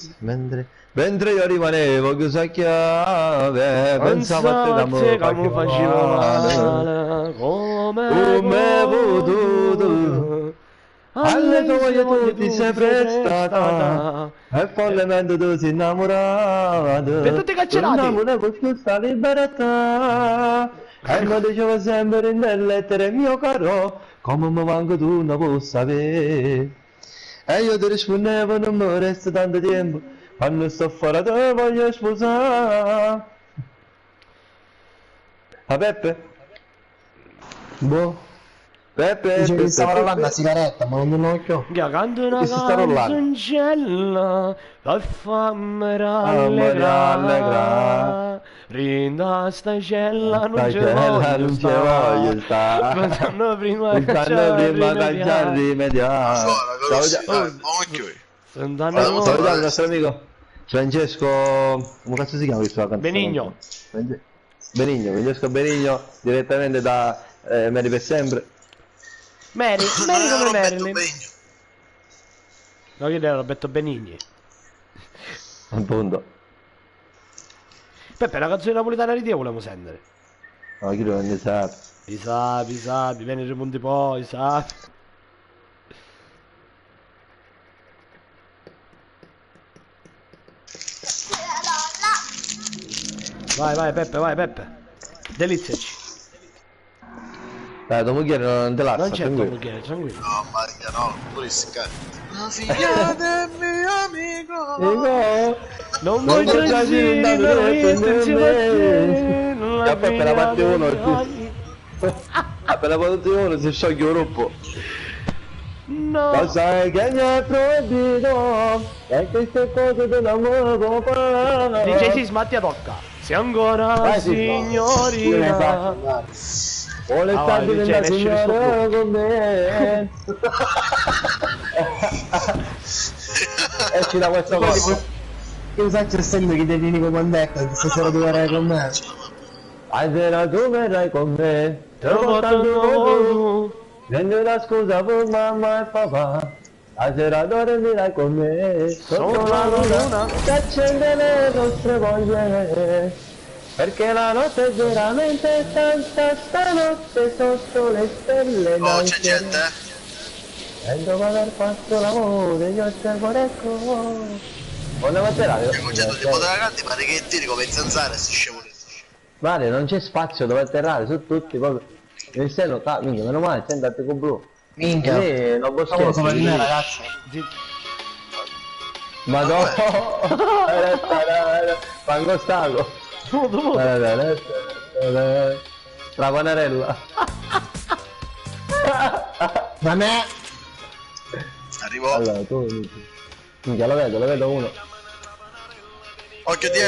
mentre io rimanevo chiuso a chiave, pensavo a te che mi facevo male, come potuto. Alle tue tu ti sei prestata e follemente tu sei innamorato. Per tutti i carcerati. Non volevo più sta libertà e mi dicevo sempre nelle lettere mio caro come mi manco tu non puoi sapere. E io ti rispondevo non mi resta tanto tempo quando sto fuori te voglio sposare. A Peppe? Boh. Peppe, Dice che stava rollando la sigaretta, ma non mi occhio. Io canto una Che si sta rollando? canzoncella per farmi rallegrare. rallegrare. Rinda sta cella non ci non ci voglio stare. Pensando prima Pensando prima che già rimediare. Salutiamo Salutiamo il nostro amico Francesco. Come cazzo si chiama questo canzone? Benigno. Francesco Benigno, direttamente da Mary per sempre. Mary come Marilyn. Benigno. No, che era Roberto Benigni. Appunto. Peppe, la canzone napoletana di Dio volevamo sentire. No, chi lo ne sa? I sapi, vieni rimonti poi, i sapi. Vai Peppe. Deliziaci. Dai, tua moglie non te lascia, Non c'è tranquillo. Tomughiere, tranquillo. No, Maria, no, tu riscatti. La figlia del mio amico. Non voglio dire insieme a te. Non E poi appena parte uno, figlia appena parte uno si scioglie un gruppo. No. Lo sai che mi è proibito e queste cose dell'amore papà. Dice Sisma, ti tocca. Sei ancora Vai, Sisma. signorina. Vuole Ah, stare vai, della Luciano, esci signora con me. Esci da questa cosa. Io so c'è sempre che devi venire con me, stasera tu verrai con me. Stasera tu verrai con me. Te lo porto tu. Prendo la scusa per mamma e papà. Stasera dormirai con me. Sopra la luna. che accende le nostre voglie. Perché la notte è veramente tanta, stanotte sotto le stelle. Oh, c'è gente, E dopo aver fatto l'amore io osservo ecco. Buona mattinata. Il concetto di potere grande pare che tiri come zanzare e si scemo. Vale, non c'è spazio dove atterrare, su tutti proprio. Nel senso, minchia, meno male, senti a te con blu. Minchia. Non posso Stavo sopra di me, ragazzi. Madonna. Pangostato. Trapanarella. Da me. Arrivo. Allora, tu minchia, lo vedo uno. Occhio di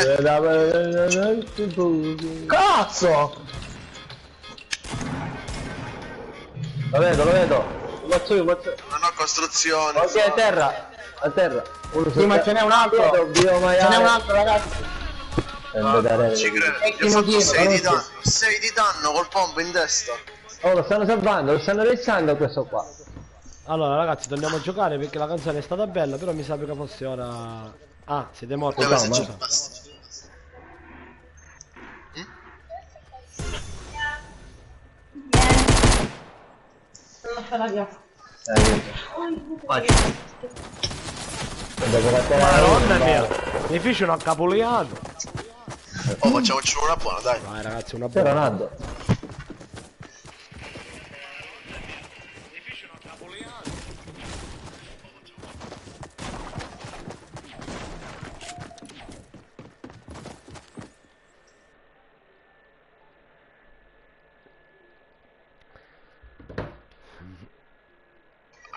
Cazzo! Lo vedo, lo vedo. Lo faccio io, Non ho costruzione. Ok, a terra. A terra. Sì, ma ce n'è un altro! Ce n'è un altro, ragazzi! Non ci credo. Gli ho fatto 6 di danno. 6 di danno col pompo in testa. Oh, lo stanno salvando, lo stanno restando questo qua. Allora ragazzi, torniamo a giocare perché la canzone è stata bella, però mi sa che fosse ora... Ah, siete morti. Deve No, esserci ma... basta. Madonna mia, mi fece una capoliata. Oh, facciamoci una buona, dai. Vai ragazzi, una C'era buona. Nando.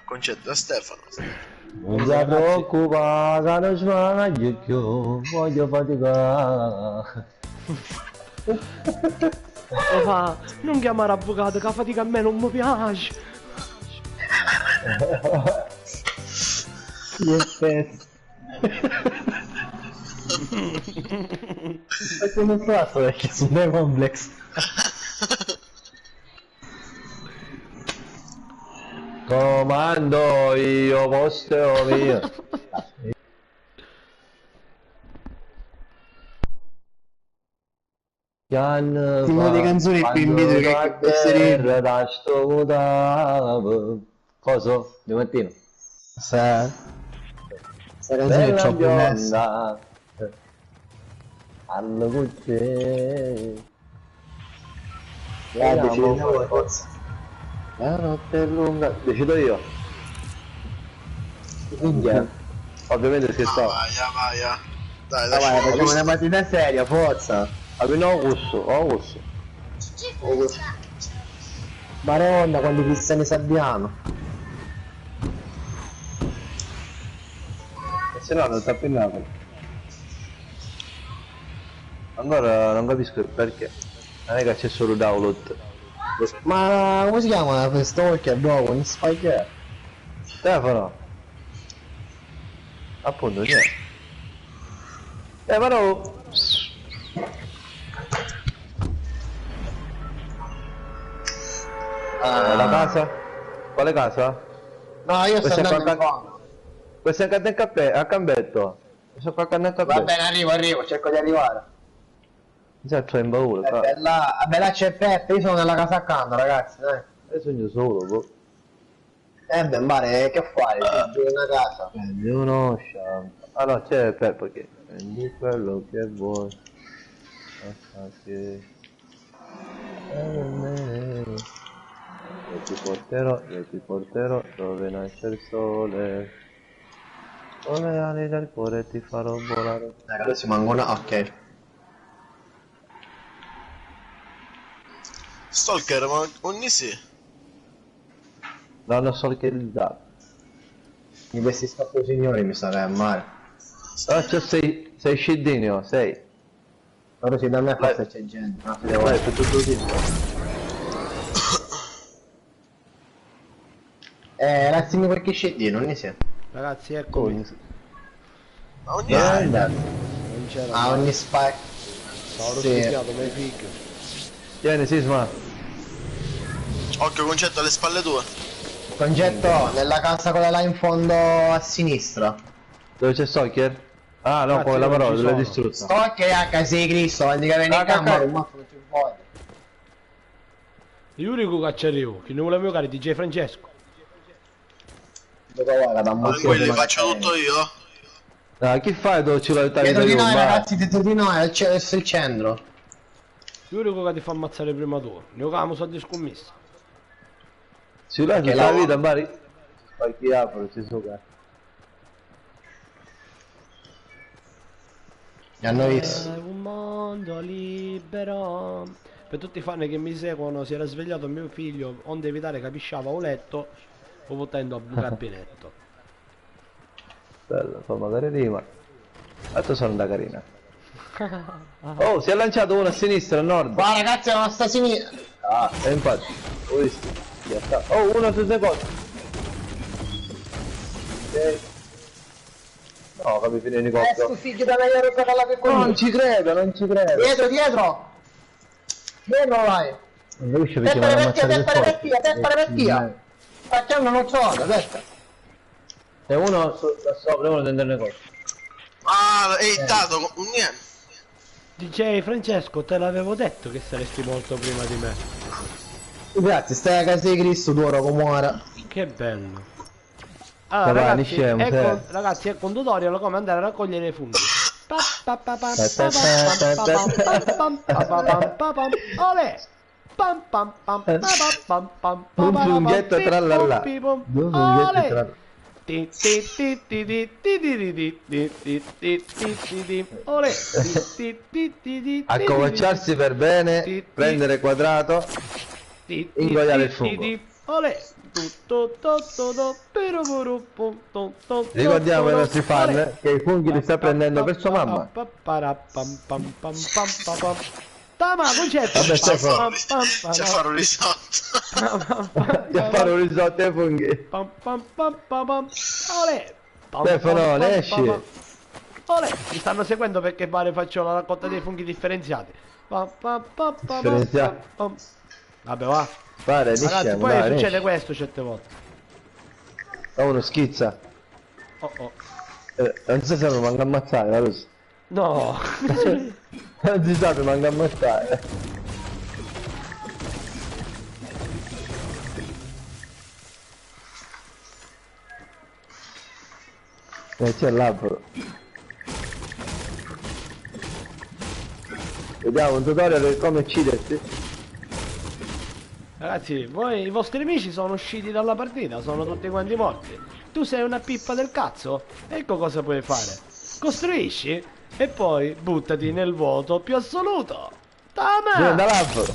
Concetto da Stefano. Non si preoccupa, che non sbaglio più, voglio faticare. E fa, non chiamare avvocato, che la fatica a me non mi piace. Io stesso. Perché non posso perché sono dei complex. Comando io, posto mio. Una delle canzoni più in video che terra da sto mutavo. Cosa? Di mattino? Questa canzone è troppo messa. bionda. Allo cucce. Decidiamo forza. La notte è lunga. Decido io. Minchia. Ovviamente scherzavo. Vai, vai. Dai, Vai, dai. facciamo una partita seria, forza. Almeno Augusto, Augusto. Maronna, quanti cristiani sappiamo. E se no non sta più in Napoli. Allora non capisco il perché. Non è che c'è solo download. Ma come si chiama la stalker, bro? Non spaghetti. Stefano. Appunto c'è. Stefano. La casa? Quale casa? No, io sto Questa andando qua in fondo. Questo è accanto al a Cambetto. Questo qua accanto al Va Cambetto. bene, arrivo, cerco di arrivare. Esatto, è in paura. Vabbè, là c'è Peppe, io sono nella casa accanto, ragazzi, dai. Io sogno solo, boh. Beh, mare, che fare? Sei in una casa. Prendi uno shampoo. Ah no, c'è Peppo che prendi quello che vuoi. Basta che... Io ti porterò dove nasce il sole. Con le ali del cuore ti farò volare. Adesso manco una... ok. Stalker, ma ogni sì. No, non so che il dato. Di questi scappo signori mi sa che è male. Ah, c'è sei scendino, sei. Ora si da me forse c'è gente. No, si devo... Vai, tutto così. Ragazzi, perché scendi, non ne sei. Ragazzi, eccomi. Ma ogni Non c'era. Ah, ogni spike. Stavo sì. studiato, ma figlio. Tieni, Sisma. Occhio, concetto alle spalle tue. Concetto, nella casa quella là in fondo a sinistra. Dove c'è Stalker? Ah no, Cazzo, come la io non parola, ci l'hai sono. distrutta. Sto che H sei Cristo, quando che viene in camera, un mazzo non ci vuole. Yuri Cacciariu, che non volevo giocare DJ Francesco. Dove guarda, da un mazzo Quelli di faccio tutto io. Ah, chi fai dove ci l'hai tagliato Dietro di noi, io? ragazzi, dietro di noi, è il centro. Yuri che ti fa ammazzare prima tu. Ne giocavamo su di scommessa. Si l'hai Che tutta la la- vita, Mari? Fai chi apre, si so. Mi hanno visto. È un mondo libero. Per tutti i fan che mi seguono, si era svegliato mio figlio, onde evitare che pisciava o letto, o potendo a bucar pinetto. Bello, fa magari rima. Altro sono da carina. Oh, si è lanciato uno a sinistra, a nord. Qua ragazzi, la nostra sinistra. Ah, e infatti. Ho visto. Ya sta. Oh, uno su due cose. Ok. No, capi fine elicottero. Sto figlio da meglio per la che Non ci credo, non ci credo. Dietro, dietro! Dietro vai! Non capisce perché mi hanno ammazzato Teppare per via! Facciamo non so, aspetta! E uno da sopra, uno dentro il negozio. Ah, è hittato con niente. DJ Francesco, te l'avevo detto che saresti molto prima di me. Grazie, stai a casa di Cristo, d'oro come ora. Che bello. Dai, Allora, vai, scemo, ragazzi, ecco un tutorial come andare a raccogliere i funghi. Olè! Un funghetto trallallà. Due funghetti trallallà. Olè! Accovacciarsi per bene, prendere quadrato, ingoiare il fungo. Olè! Ricordiamo ai nostri fan che i funghi li sta prendendo per sua mamma. Tama, concetto! Vabbè, Stefano. C'è fare un risotto. Che fare un risotto ai funghi. Olè! Stefano, ne esci. Olè! Mi stanno seguendo perché pare faccio la raccolta dei funghi differenziati. Differenziati? Vabbè, va. Pare, ne Ragazzi, scemo, poi dai, ne succede esci. questo certe volte. Oh, uno schizza. Oh oh. Non si sa, mi manca ammazzare, la Russa. No! Non si sa, mi manca ammazzare. C'è l'albero. Vediamo un tutorial di come uccidersi. Ragazzi, voi, i vostri amici sono usciti dalla partita, sono tutti quanti morti. Tu sei una pippa del cazzo? Ecco cosa puoi fare. Costruisci e poi buttati nel vuoto più assoluto. Vieni Tama! dall'albero.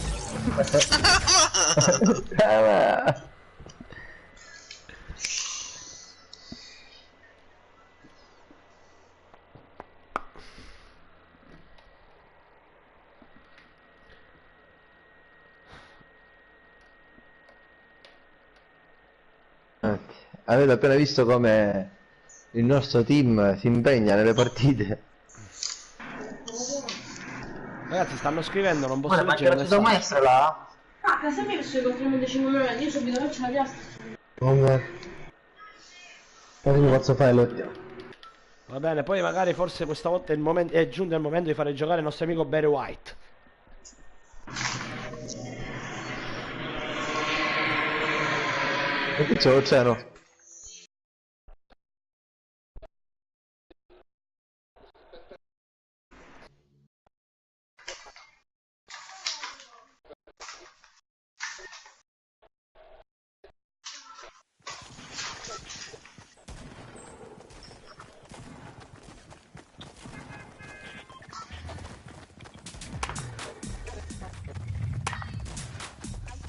Avete appena visto come il nostro team si impegna nelle partite. Ragazzi, stanno scrivendo, non posso Ma leggere c'è la maestra là? Ah, a casa mia sto incontriamo 15 minuti, io subito faccio la piastra. Come? Poi mi posso fare l'ottimo. Va bene, poi magari forse questa volta è giunto il momento di fare giocare il nostro amico Barry White. E qui c'è l'oceano.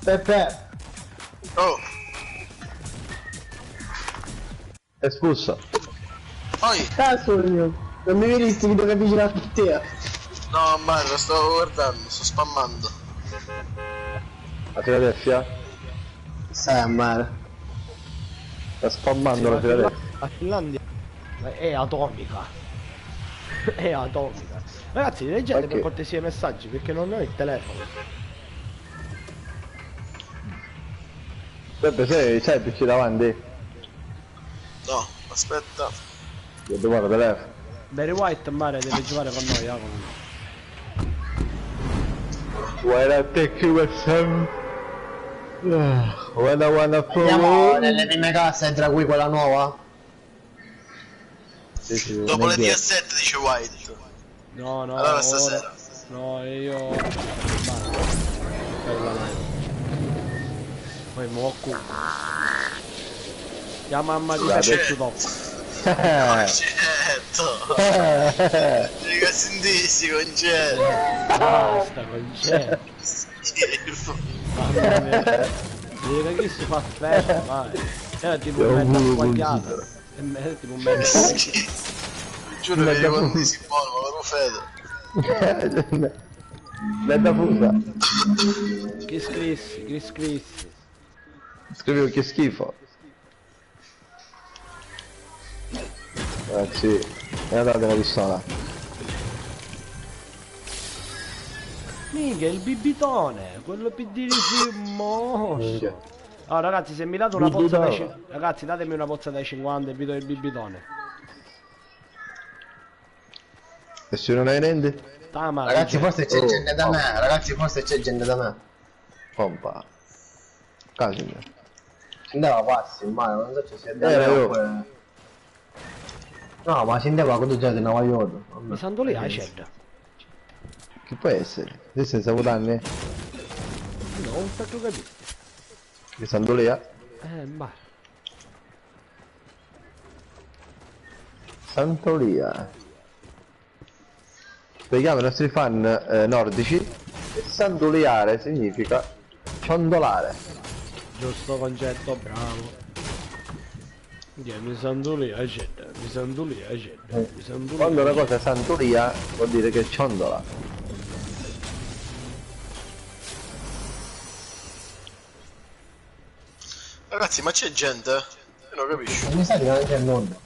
Peppe! Oh, Espulso. poi. Cazzo mio! Non mi vedi sti video che vicino a te? No, Mario, stavo guardando, sto spammando. La Filadelfia? Sai a mare. Sta spammando la Filadelfia. La Finlandia è atomica. È atomica. Ragazzi, leggete per cortesia i messaggi perché non ho il telefono. Peppe, sai il PC davanti? No, aspetta. Io devo fare telefono. Barry White mare deve giocare con noi, When I take you with some... When I wanna Andiamo fall... nelle prime case, tra cui quella nuova? Sì, sì, Dopo le non è 17 dice White. No, no. Allora stasera. No, io. Bella live. Poi mi occupo. La mamma di Scusate. Peppi dopo. Concetto. Mica sentissi concetto. Basta, concetto. Schifo. Mamma mia. Dico che si fa festa, vai. Era tipo un mezzo squagliato. È tipo un mezzo. Schifo. Giuro che quando si buono, ma lo fede. Bella fusa. Chris Chris. Scrivevo che schifo. Sì, e allora della pistola. Mica il bibitone, quello per dire sì, mosso. Oh ragazzi, se mi date una pozza da ragazzi, datemi una pozza dai 50 e vi do il bibitone. Nessuno ne rende? Ragazzi, forse c'è gente da me. Ragazzi, forse c'è gente da me. Pompa. Casimir. Andava passi, ma non so se si è dato. No, ma si andava quando già di nuovo aiuto. Mi sanno lì, c'è. Che può essere? Te sei saputo anni? No, non sto capito. Che Sandolia? Ma. Santolia. Spieghiamo ai nostri fan nordici che sandoleare significa ciondolare. Giusto concetto, bravo. Mi sanno lì, c'è. Mi sanno lì, c'è. Mi sanno lì. Quando una cosa è santolia vuol dire che ciondola. Ragazzi, ma c'è gente? Io non capisco. Mi sa che non c'è nulla.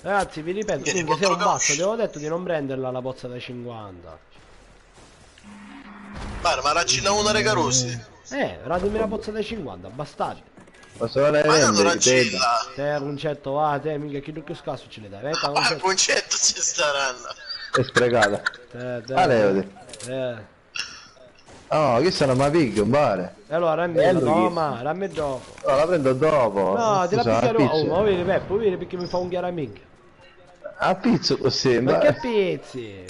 Ragazzi, vi ripeto, Vieni, comunque sei un quando lo basso, ti avevo detto di non prenderla la pozza da 50. Ma raccina una regarosi. Ratemi la pozza da 50, bastardi. Posso non ne Ma non rende? raccilla. Te, concetto, va, te, mica chi più scasso ce le dai, venga, Ma il concetto. concetto ci staranno. È sprecata. Te, Ah, levati. Oh, che sono ma pig, un bare. E allora, rammi, toma, rammi dopo. No, la prendo dopo. No, ti la Scusa, picchiare, a oh, pizzo. ma vedi Peppo, vedi perché mi fa un chiaro minchia. A pizzo così, Ma ma... che pizzi?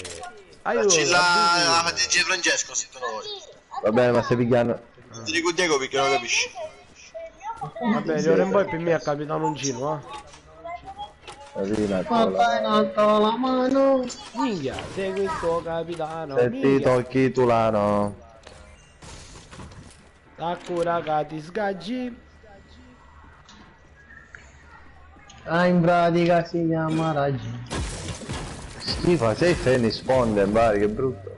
Aiuto, Raccilla la fattigia Francesco, se te lo vuoi. Va bene, ma stai picchiando... Ti dico Diego perché non capisci. vabbè, di ora in poi per me è capitano un giro, La mano. Minchia, sei questo capitano, Se ti minchia. tocchi tu l'ano. Ancora che ti sgaggi. In pratica si chiama Raggi. Schifo, sei Fenny sponde, bare, che brutto.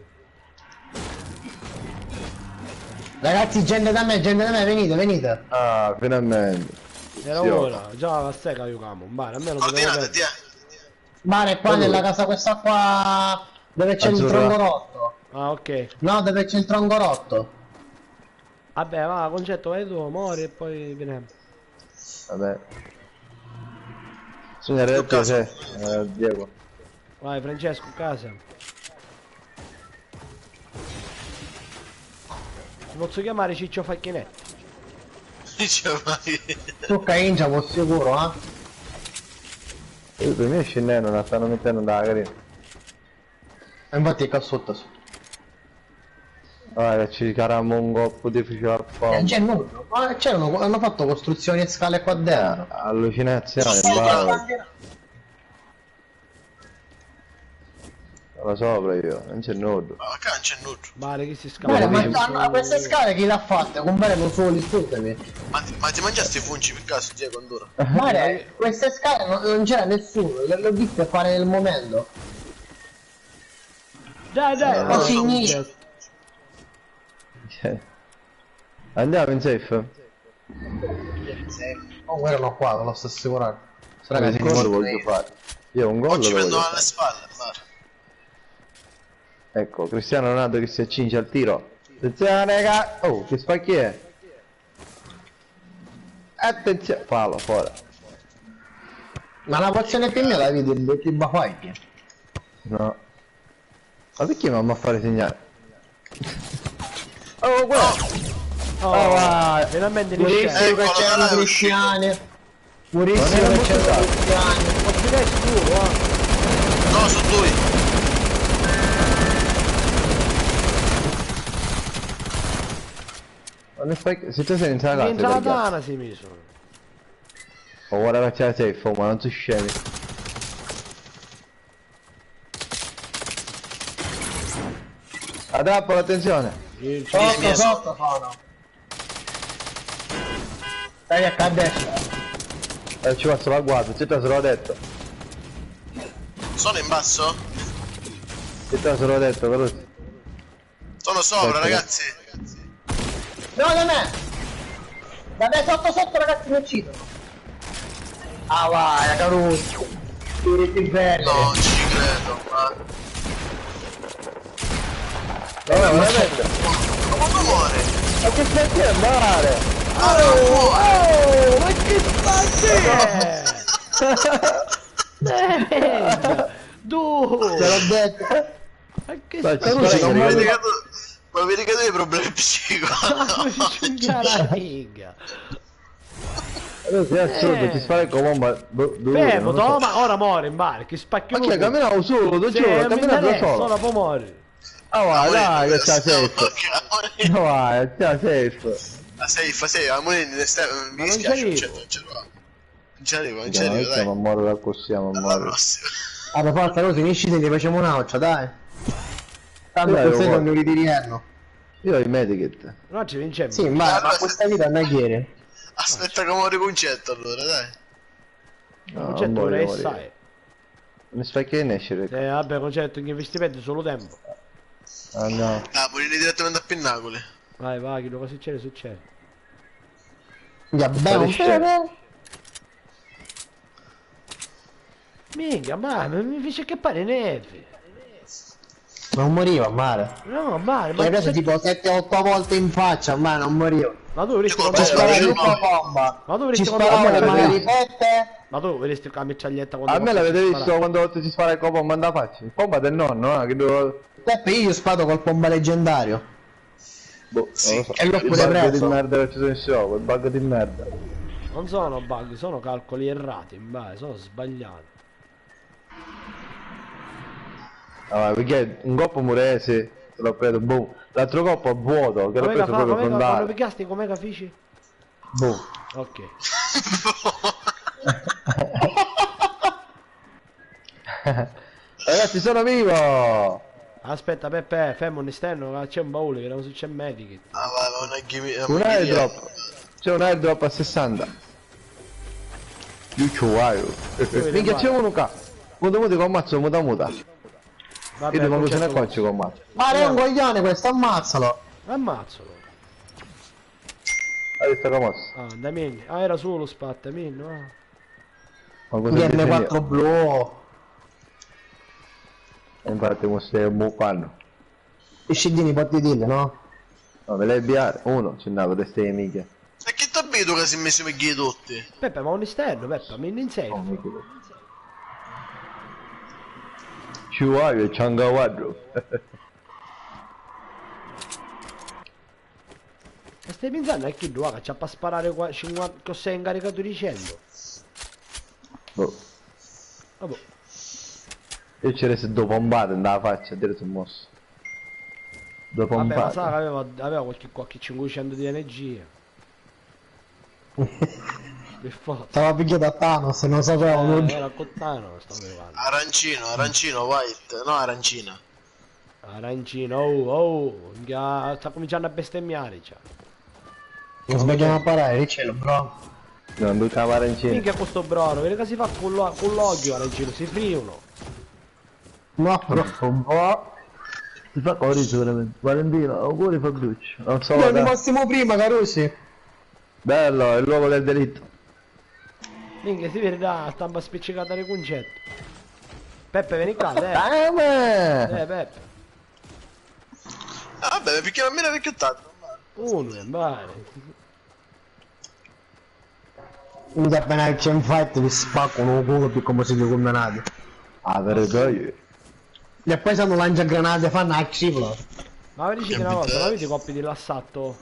Ragazzi, gente da me, venite, venite. Ah, finalmente. Era Sì, ora, già la stecca giocamo, bene, almeno Ordinate, ti Mare qua nella casa questa qua dove c'è il Azzurra. tronco rotto. Ah, ok. No, dove c'è il tronco rotto. Vabbè, va, concetto, vai tu, muori e poi veniamo. Vabbè. Bisogna redetto c'è, Diego. Vai, Francesco, casa. Ti posso chiamare Ciccio Facchinetti? dice mai. Tu Caingia, po' sicuro, Io per me scendendo la stanno mettendo da carina. E infatti qua sotto. Vabbè, ci cariamo un coppo difficile al Non fondo. c'è nulla. Ma c'erano, hanno fatto costruzioni e scale qua dentro. Allucinazione, Sono sopra io, non c'è nudo. Ma qua non c'è nulla. Vale, che si Guarda, scappa. ma queste scale chi l'ha fatte? Comprare solo scusami. Ma ti mangiasti i fungi per caso, Diego, Andorra? Guarda, queste scale non c'era nessuno, le ho viste fare nel momento. Dai, dai, Ma sinistra. Andiamo in safe? Oh, guardano qua, te lo sto assicurando. Raga, che gol voglio fare? Io un gol Oggi lo voglio prendono alle fare. spalle, Mara. Ecco, Cristiano Ronaldo che si accinge al tiro. Attenzione, raga! Oh, che spacchi è? Attenzione! Fallo, fuori. Ma la pozione più mia la vedi del Tiba Fight? No. Ma perché mi a fare segnare? Oh, guarda! Oh, vai. finalmente Purissimo riesce. che c'erano cristiani. Purissimo Non era che c'erano molto cristiani. Ospite sicuro, No, sono due. Ma ne fai... Se tu sei in sala Dentro la sei tagliato. tana si messo. Oh, guarda che c'è la safe, oh, ma non si scemi. A trappola, attenzione! Sotto, sotto sono. Stai a destra. Ci passo la guardia, ci te se l'ho detto. Sono in basso? Che te lo detto, però. Sono sopra, Aspetta. ragazzi. No, da me! Da me sotto ragazzi mi uccidono! Ah vai, Caruso! Spiriti belli! Non ci credo, ma... No, veramente. Ma quando muore? Ma che stai a mare? Ah, non muore! Oh, ma che stai? Tu! Te l'ho detto! Ma che Dai, stai? Caruso, Ma non vedi muore. che tu... Ma vedi che tu hai problemi psicologici? La figa! Adesso è assurdo, ti spara con bomba. Fermo, toma, ora muore in bar, che spacchi Ma che camminavo solo, lo giuro, camminavo da solo. Ora può morire. Ah vai, dai, che c'ha Stiamo- safe. No vai, c'ha safe. La safe, la moneta mi non dispiace, non c'arrivo. non ci arrivo, dai. Ma muore da così, ma Alla muore. prossima. Ah, per forza Caruso, finisci se ne facciamo un'altra, dai! Tanto Dai, questi lo non mi ritiriamo! Io ho i medikit. No, ci vinciamo. Sì, ma Allora, questa vita non è chiede! Aspetta che muore concetto allora, dai. No, Concetto non ora voglio è morire. sai. Mi specchia in escere. Vabbè, concetto che investimento solo tempo. Ah no. Ah, morire direttamente a Pinnacoli. Vai, vai, che cosa succede, succede. Ya abbiamo Minchia, ma mi fece che pare neve. non moriva a mare! No, male, Mi hai ma, preso tipo 7-8 volte in faccia, ma non morivo! ma tu vorresti Tipo, quando ci Ci spara spara io, tutta no. bomba! Ma tu Ci vorresti quando sparava le l'avete maledette! Ma tu vorresti con la mitraglietta quando A me l'avete ti visto spara? quando ti si spara il copo manda faccia? Il pompa del nonno, che devo... Peppe, io sparo col pomba leggendario! Boh, Sì. non lo so. E l'ho Il pure bug preso. di merda che ci sono in gioco, il bug di merda. Non sono bug, sono calcoli errati, vai, sono sbagliati. Allora, perché un coppo murese, te l'ho preso, boh. L'altro coppo a vuoto, che l'ho Come preso fa, proprio come quando frontale. picchiasti, come capisci? Boh. Ok. Ragazzi, sono vivo! Aspetta, Peppe, fermo un esterno, c'è un baule, vediamo se c'è medikit. Ah, vai, ma non è gimmick. Un airdrop. C'è un airdrop a 60. Io ci voglio. Minchia, c'è uno qua. Muta muta con mazzo, muta muta. Vabbè, Io devo concetto cucinare qua con mazzo. Ma è un coglione questo, ammazzalo! Ammazzalo. Hai visto che mossa? Ah, da me. Ah, era solo spatta, minno. Ah. Ma cosa dice N4 io? blu! Infatti, mo stai un buon panno. I scindini potti dire, no? No, me l'hai biare. Uno, c'è andato, te stai mica. E che ti abito che si è messo per gli tutti? Peppe, ma un esterno, Peppe, mi in sei. Oh, mica. Ci voglio, c'è un quadro. Ma stai pensando a chi doa che c'ha per sparare qua 50 che sei incaricato di 100? Boh. Vabbè, Io c'era se dopo bombate andava faccia, a dire se mosso. Dopo vabbè, ma bombate. sa che aveva qualche 500 di energia. Per forza. Stava picchiato a Thanos, non sapevo nulla. Era cottano, stavo arrivando. Arancino, white. No, arancina. Arancino, oh, minchia, sta cominciando a bestemmiare, cioè. Non sbagliamo a parare, riccielo, bro. Non devo cavare in cima. Minchia questo broro, vedi che si fa con l'occhio arancino, si friuno. No, bro. Si fa corizo veramente. Valentino, auguri Fabriuccio. Non so. Noi rimastimo prima, Carusi. Bello, è il luogo del delitto. Minchia, si vede da stampa spiccicata di concetto. Peppe, vieni qua, Peppe. Ah, vabbè, perché non mi era vecchiottato. Uno, vai. Mi dà appena il chain fight, vi spaccano il culo più come siete condannati. Ah, veramente. E poi se non lancia granate fanno a ciplo. Ma vi dici una cosa, ma vedi i coppi di lassato?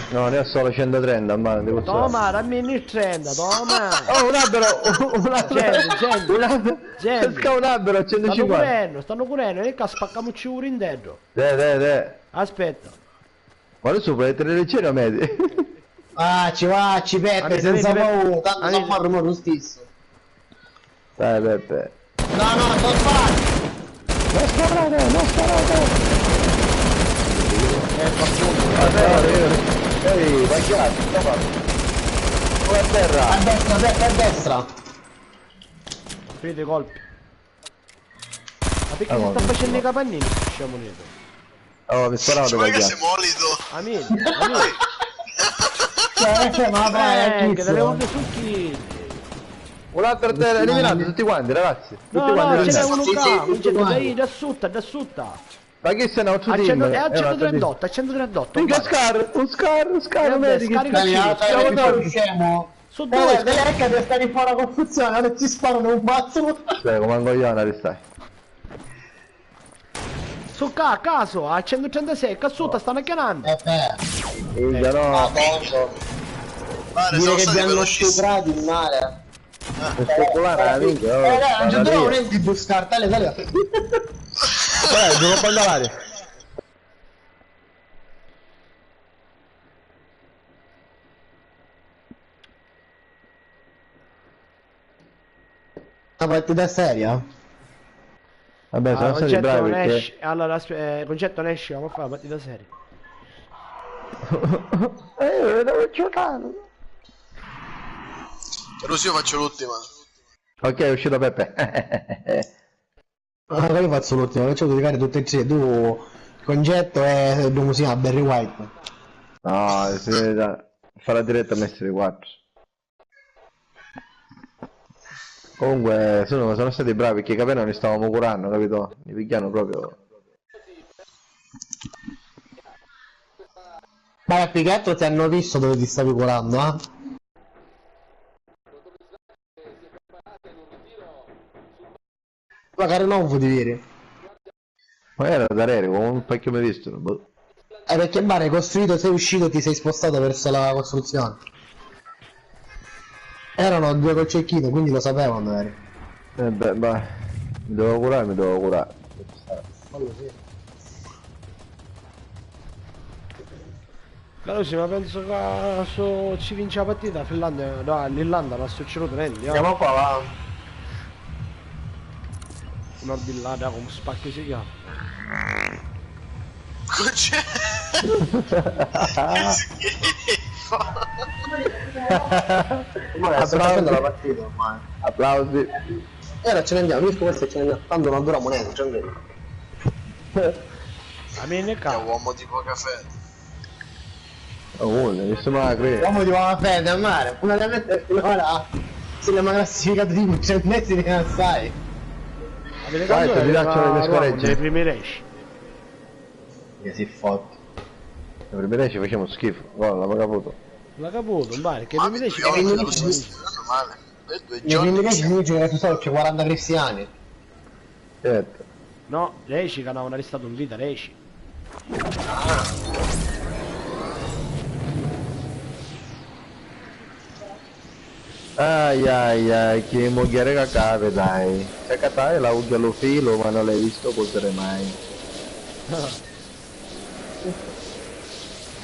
No, ne ho solo 130, ma devo Toma, dammi il 30, toma! Oh, un albero! Un albero! Gente, Un albero! gente. Pesca un albero a Stanno 150! curendo, e che spaccamoci pure in dentro. Dai. Aspetta. Guarda su, puoi essere leggero, medi. Ah, ci va, ci Peppe, Avete, senza avete, paura, tanto avete. non parlo lo stesso. Dai, Peppe. No, sto sparando. Non sparate! Ehi, baggiato, toma! Pure a terra! A destra, Peppe, a destra. Finite i colpi. perché Ah, si no, sta no. facendo i capannini? Siamo uniti. Oh, mi sparavo Ci da vuoi che qualche sei molito? Amici, Ma vai, che te le urne su chi? Un altro te eliminato tutti quanti, ragazzi. No, Tutti quanti no, ce n'è eliminati. uno Sì, qua, sì, un tutti getto da quanti. lì, da sotto, da sotto. Ma chi se ne ha un A team? 138, a 138. Minchia guarda. un scar, Vabbè, vedi che scarica Dai, Ciro, dai, siamo dai, noi. scemo. Su due, Lecca deve stare fuori la confusione, ora ci sparano un mazzo. Cioè, come un coglione ristai. su qua, a caso, a 136, qua sotto stanno chiamando. Minchia no, Pare, Dire sono che stati vi hanno velocissimi. stuprati in mare. per speculare la minchia, oh, Non ci vada trovo via. niente di buscare, tale. Dai, devo andare. Una partita seria? Vabbè, sono stati concetto bravi non perché... esce, allora, concetto non esce, ma fa la partita seria. devo giocare. Così io faccio l'ultima. Ok, è uscito Peppe. Allora io faccio l'ultimo, faccio giocare tutte e tre, tu Concetto e dobbiamo si chiama Barry White. No, si vede da... Farà diretta a Messi 4. Comunque sono stati bravi perché i capelli non li stavamo curando, capito? Li pigliano proprio. Ma più che altro ti hanno visto dove ti stavi curando, eh? Magari non vuoi dire. Ma era da aereo, con un parecchio mi visto. Boh. Perché il bar è costruito, sei uscito, ti sei spostato verso la costruzione. Erano due col cecchino, quindi lo sapevano eri. Beh, mi devo curare, mi devo curare. Allora sì, ma penso che ci vince la partita, Finlandia, no, l'Irlanda non sto tenendo, Andiamo qua, va. una billata come spacchi si chiama. C'è. Che schifo. Ma sto facendo la partita ormai. Applausi. E ora ce ne andiamo, io questo ce ne andiamo. Tanto non dura moneta, ce ne andiamo. A me ne È cavo. uomo di poca fede. Oh, nessuno la crede. Uomo di buona fede a mare, una da mettere finora se ne ha classificato di 100 metri di assai. Avete Vai, canzone ti lascio le scoregge. nei primi resci. Che si fotte. Le prime ci facciamo schifo. Guarda, l'ho caputo. La caputo, in bar, che Ma nei mi primi resci piove, così stanno male. Per 2 Nei primi giorni. mesi mi dice che solo c'è 40 cristiani. Certo. No, resci che hanno arrestato un vita, resci. Ai ai ai, che moghiere che cave dai. Se catai la uggio allo filo, ma non l'hai visto cosere mai.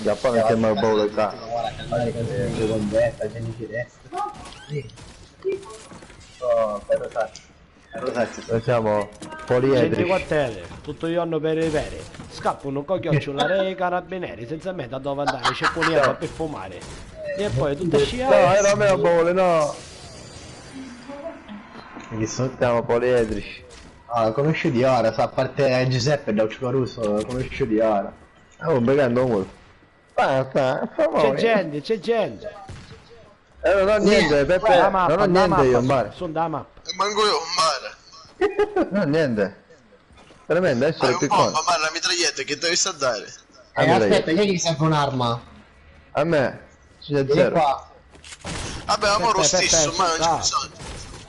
Giappone sembra il bolo qua. Guarda, cantare canzoni con destra, gente di destra. Oh, per rosarsi. Noi siamo Gente poliedrici. quartiere, tutto il giorno per i pere. Scappano con chiocciola i carabinieri, senza meta dove andare, c'è poniera per fumare. E poi tutta No, sciare. era meno bole, no. Chi sono? Siamo poliedrici. Ah, conosci di ora, sa, a parte Giuseppe da Russo, conosci di ora. Oh, begando un basta, C'è gente, c'è gente. non ho niente, Peppe, La mappa, non ho la niente io, mappa, mare. sono da mappa. E manco io un mare. Non ho niente. Veramente, adesso Hai è un piccolo. bomba, mare, la mitraglietta, che devi sta dare? Aspetta, chi è che serve un'arma? A me, c'è Vieni zero. qua. Vabbè, amore, lo Peppe, stesso, ma non c'è ah. bisogno.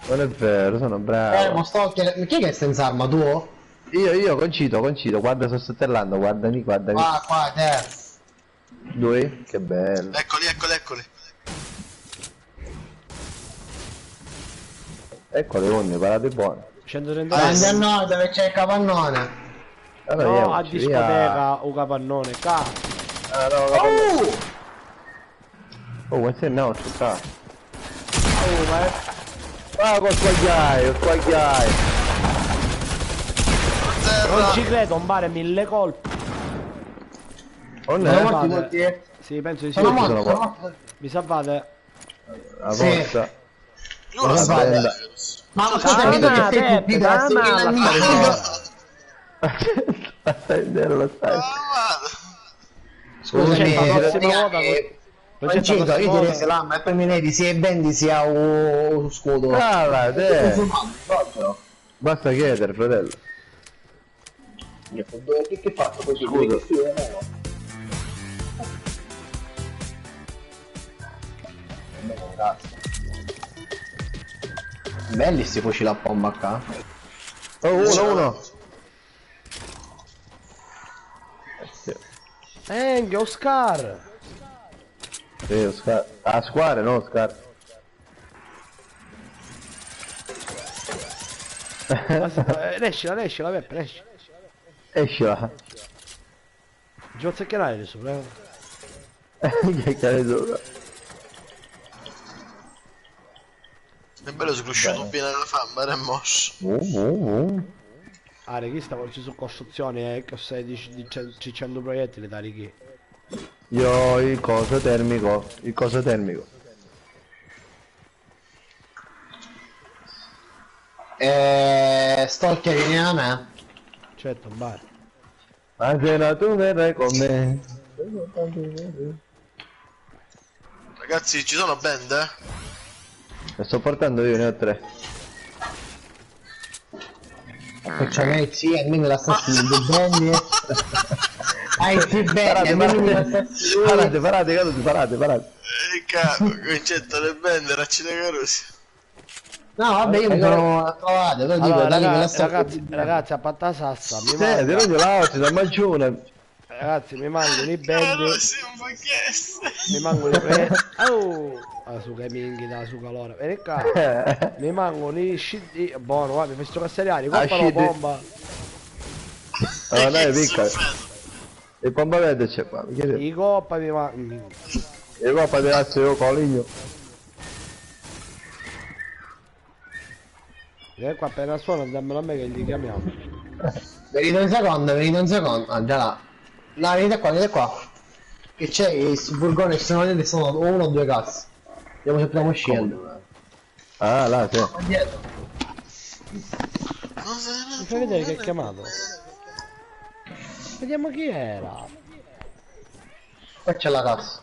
Non è vero, sono Ma bravo. sto chiedendo, chi è che è senza arma, tu? Io, concito, guarda sto sottellando, guardami. Qua, te. Lui, che bello. Eccoli, eccoli, eccoli. Ecco le onde, parate buone. 130 Andiamo a nord dove c'è il capannone. Allora, no, andiamo, a discoteca o capannone, ca. Oh, questo è no, ci sta. Oh, ma è... Ah, con sbagliai. Non ci credo, un bar 1000 colpi. Non Sono è morti Vale. tutti? Sì, penso di sì. Sono Tutti morti, sono sono morti. Mi salvate? la Sì. forza. Lui lo Va sta bene. dando. Ma Ah, scusami, tu che sei Peppe, stupida, sei dai, la ma mia la amica. Stai intero lo stai. Scusami, la prossima volta Concetto, io direi se l'amma e poi mi vedi sia Bendi sia un scudo. Ah, te. Basta chiedere, fratello. Che hai fatto così? Scudo. Belli sti fucili a pompa qua. Oh, uno. Oscar! Sì, Oscar. Ah, Square, no, Oscar. Escila, Peppe, esci. Escila. Giù a zeccherare adesso, prego. Che cade sopra. È bello se cresciuto pieno nella fama, era mosso. Ah, chi stavo su costruzione che sei di 100 proiettili da Righi. Io il coso termico. Stalker vieni a me. Certo, vai. Angela, tu verrai con me. Ragazzi, ci sono band, eh? Le sto portando io, ne ho 3. Facciamo sì, almeno l'assassino di Bendi. Sì, Bendi, Parate, caduti. Cavolo, concetto le band, raccine carosi. No, vabbè, io mi sono trovato, lo dico, Allora, ragazzi, a patta sassa, mi Te manca, lo l'altro, da maggiore. ragazzi, mi mancano i band, Carosi, un po' chiesto. mi mancano i la suga minghi, la suga loro, vieni qua, mi mancano i shit, buono, guarda, mi sto castellari, compra la shit. bomba, Allora dai, picca. Il pompa verde c'è qua, mi chiede. i coppa mi mancano, E qua fate razzo io coligno. vieni qua appena suona, dammelo a me che gli chiamiamo, venite un secondo, ah già là. No, venite qua. Che c'è il furgone, ci sono vedete, sono uno o due casse. Vediamo se possiamo scendere. Ah, là, sì. Dietro. mi fai vedere che hai chiamato, vediamo chi era, Qua c'è la cassa.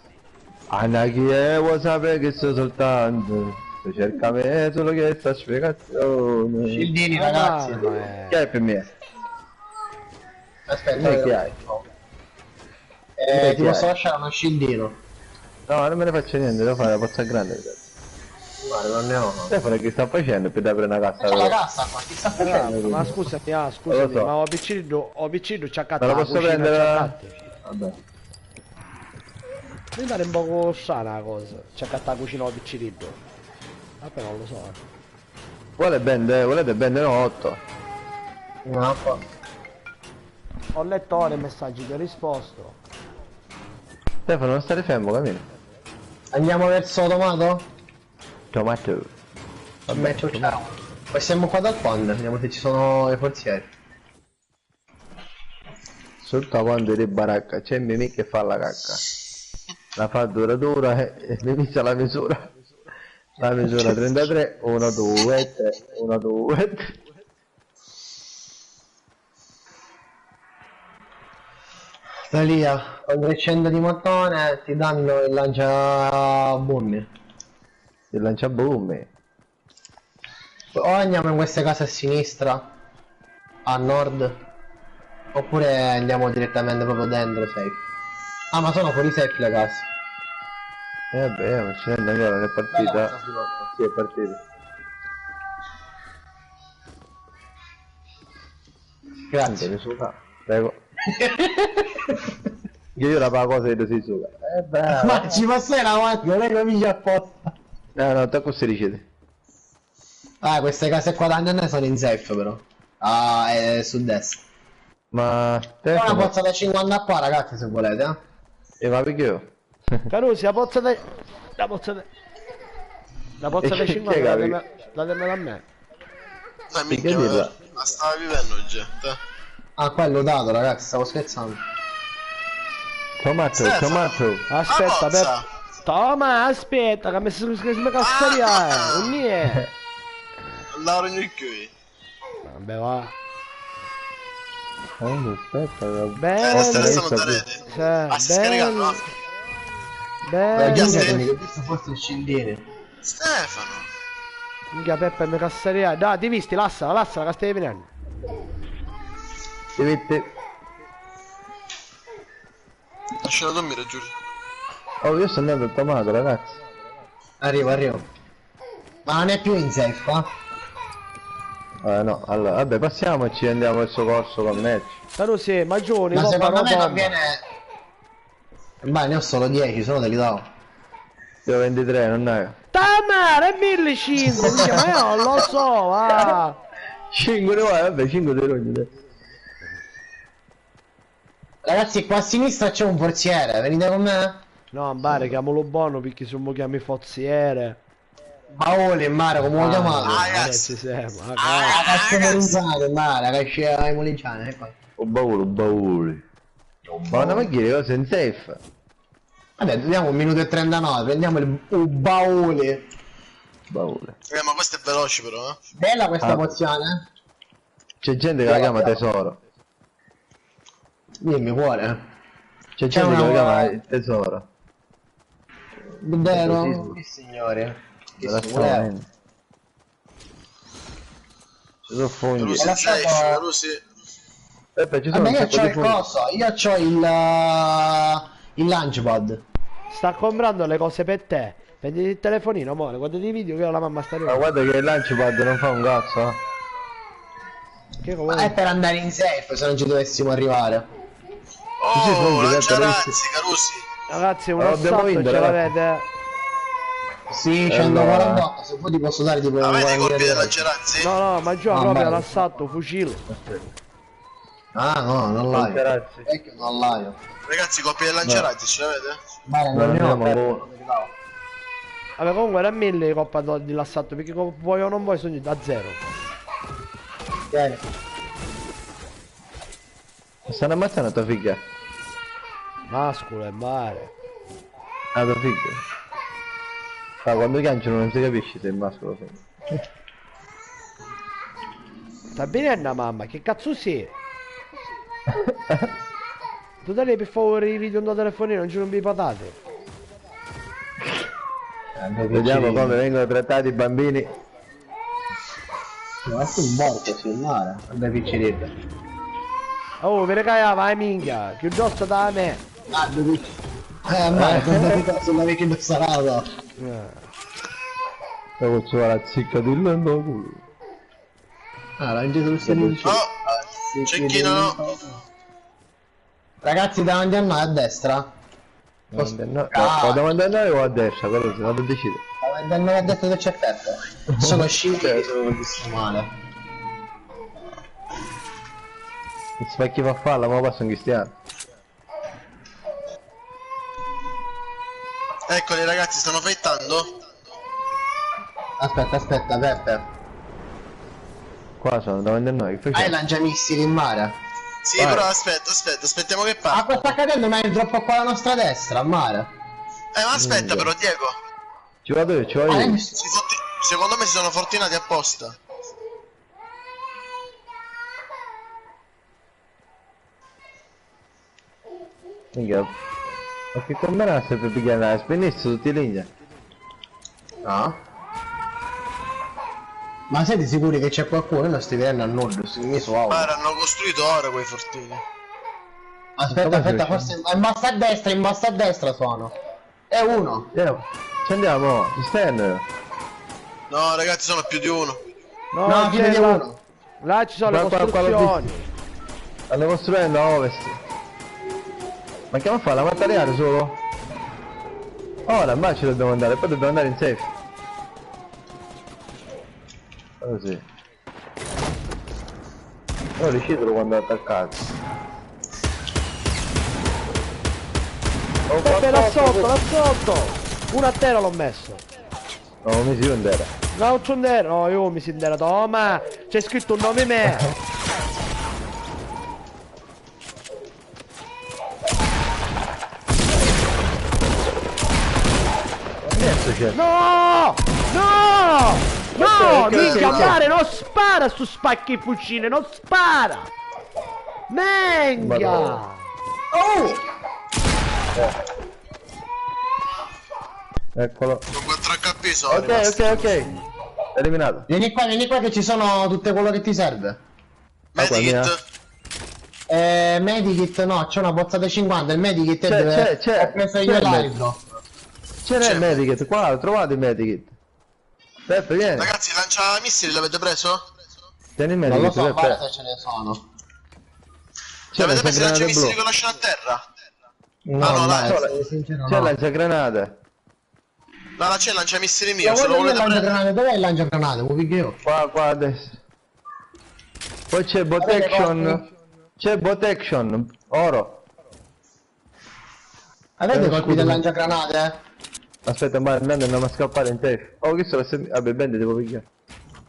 Anna chi è, vuoi sapere che sto soltanto? Se cerca me solo questa spiegazione. Scildini ragazzi. Che è per me? Aspetta, Che hai? ti posso lasciare uno scildino. No, non me ne faccio niente, devo fare la pozza grande. Guarda, non ne ho. Stefano che sta facendo per aprire una cassa? C'è la cassa qua, chi sta facendo? ma scusami, Lo so. ma ho piccino c'ha Me la posso prendere? Vabbè. mi pare un po' strana la cosa, c'ha catta la cucina ho piccino, vabbè non lo so, Volete bende 8? No, qua. ho letto ora i messaggi che ho risposto, Stefano non stare fermo, cammino. Andiamo verso Tomato? Tomato. Vabbè, ciao. Poi siamo qua dal ponte, vediamo se ci sono i forzieri. Sotto quando di baracca c'è Mimì che fa la cacca. La fa dura e Mimì c'ha la misura. La misura 33, 1, 2, 3, 1, 2, 3. Elia, con 300 di mattone ti danno il lanciabombe. Il lanciabombe. O andiamo in queste case a sinistra, a nord, oppure andiamo direttamente proprio dentro safe. Ah, ma sono fuori safe le case. Vabbè, ma c'è ancora, non è partita. Sì, è partita. Grazie. Mi suca, prego. Io la pago cosa che si suca. Bravo. Ma ci passai davanti, non è che mi apposta. No, tocco si riceve. Ah, queste case qua da ne sono in safe però. Ah, è su destra. Ma C'è una Stefano, pozza da 50 qua ragazzi se volete, e va perché io? Carusi, la pozza da 50 la dammela a me, Ma Che minchia, dirla? ma stava vivendo gente. Ah, quello dato ragazzi, stavo scherzando. Tomato. aspetta, pozza. Toma, aspetta, che mi sono cassaria, non niente. Lauro in qui. Vabbè va. Aspetta, Bello. stanno da rete. Sì, Si scaricano. bello. Dai, Bello. che questo forse è scendere. Stefano. Minchia Peppe mi casseria. Dai, ti visti, lassala che stai venendo. ti metti. Lascialo dormire, Giulio. Oh, io sto andando a tomato, ragazzi. Arrivo. Ma non è più in safe qua? No, allora, vabbè, passiamoci e andiamo verso corso con match. Però sì, Magioni, Ma secondo me non bomba. viene... Ma ne ho solo 10, solo te li do. Io 23, non hai. Tamara, è 1500, minchia, ma io non lo so, va. 5 ne vai, vabbè, 5 te rogni. Ragazzi, qua a sinistra c'è un portiere, venite con me? No, Mbare, chiamalo buono perché se mi chiami fozziere. Baule in mare, come lo chiamate? ragazzi. Ci siamo, Ah, cazzo molinciane, in mare, che esce ai molinciane, e poi... Oh, baule. Ma una macchina, cosa in safe? Vabbè, dobbiamo 1 minuto e 39, prendiamo il baule. Baule. Ma questo è veloce però, eh. Bella questa pozione? C'è gente che la chiama tesoro. Dimmi cuore. C'è gente che la chiama tesoro. Vero? Che signore. Che Me la signore. stavo venendo. Ci sono funghi. Lucy lasciato- safe, Lucy. Peppe, ci sono Vabbè, un io sacco c'ho di il funghi. coso, io c'ho il launchpad. Sta comprando le cose per te. Prendi il telefonino, amore, guardati i video che la mamma sta Ma arrivando. guarda che il launchpad non fa un cazzo, eh. Che Ma è come? per andare in safe se non ci dovessimo arrivare. Sì, Oh, funghi, lanciarazzi, Carusi. Ragazzi, un Abbiamo assalto vinto, ce ragazzi. l'avete? Sì, 148, se poi ti posso dare tipo Avete i colpi dei 40. lanciarazzi? No, no, ma già No, proprio bello. l'assalto, fucile. Ah no, non l'hai. Grazie. Vecchio non l'hai. Ragazzi, i colpi dei lanciarazzi, ce l'avete? Bene, Non non ne ho. abbiamo Bello. Vabbè, comunque era 1000 di coppa dell'assalto, perché vuoi o non vuoi sono da zero. Vieni. Stanno ammazzando la tua figlia. Mascolo e mare. La tua figlia. Ah, quando chianciano non si capisce se è mascolo o femmina. Sta bene Anna mamma, che cazzo sei? Tu dai per favore i video da telefonino, non ci rompi le patate. Vediamo come vengono trattati i bambini. Ma tu morto sul mare. Vabbè, piccerebbe. Oh, per cagare, vai minchia, più giusto da me. Ah, dove... ma sulla vecchia indossarata. Poi ci va la zicca di lento culo. Ah, l'ha ingeso il sinistra. Oh, cecchino no. Ragazzi, davanti a noi a destra. Davanti a noi o a destra, quello si vado a decidere. Davanti a noi a destra che c'è effetto. Sono scimmie, sono visto male. Il specchio fa falla, ma passa un cristiano. Eccoli ragazzi, stanno fighttando? Aspetta, Peppe. Qua sono davanti a noi, che Hai facciamo? lanciamissili in mare? Sì, Vai. però aspettiamo che parta. Acqua sta cadendo, ma è troppo qua alla nostra destra, a mare. Ma aspetta però, Diego. Ci vado io, ci vado io. Secondo me si sono fortunati apposta. Minchia. Ma che combina sempre per pigliare la spennessa tutti i legni? No. Ma siete sicuri che c'è qualcuno? Io non sto vedendo a nord, sto in su auto. Guarda, hanno costruito ora quei fortini. Aspetta, forse in basso a destra suono. È uno. Andiamo, ci andiamo, ci stanno. No ragazzi, sono più di uno. No, No, c'è chiede là, uno. là ci sono le Qua l'ho costruzioni. Stanno costruendo a ovest. Ma che fa? La materiale solo? Ora, ma ci dobbiamo andare, poi dobbiamo andare in safe. Così. Ora riuscitelo quando è attaccato. Oh, Peppe, là sotto! Uno a terra l'ho messo. No, mi si ondera. No, c'è un nero. No, io mi si intera. Toma! C'è scritto un nome me. Adesso c'è. No! No! No! Perché? Minchia, Perché? mare, non spara su spacchi fucile, non spara! Menga! Oh! Eccolo. Con 4 HP sono Ok, rimasti. ok. Eliminato. Vieni qua che ci sono tutte quello che ti serve. Medikit. Medikit no, c'è una bozzata 50, il Medikit è dove c'è, ho preso c'è io il l'altro. C'era C'è. il medikit, qua, trovate il medikit. Peppe, vieni. Ragazzi, lancia missili l'avete preso? Tieni il Non lo medikit, so, guarda Peppe. se ce ne sono. C'è L'avete preso i lanciagranate lanciamissili blu. che lasciano a terra? No, Ah, no, dai, là, essere sincero, C'è no. lanciagranate. No, là c'è il lanciamissili Io mio, se lo voglio il volete prendere. lanciagranate, dov'è il lanciagranate? Lo piglio io. Qua adesso. Poi c'è Avete protection. C'è protection. Oro. Avete colpi scusa. del lanciagranate? Aspetta, ma andiamo a scappare in safe. Oh, che sono? Vabbè, bende devo pigliare.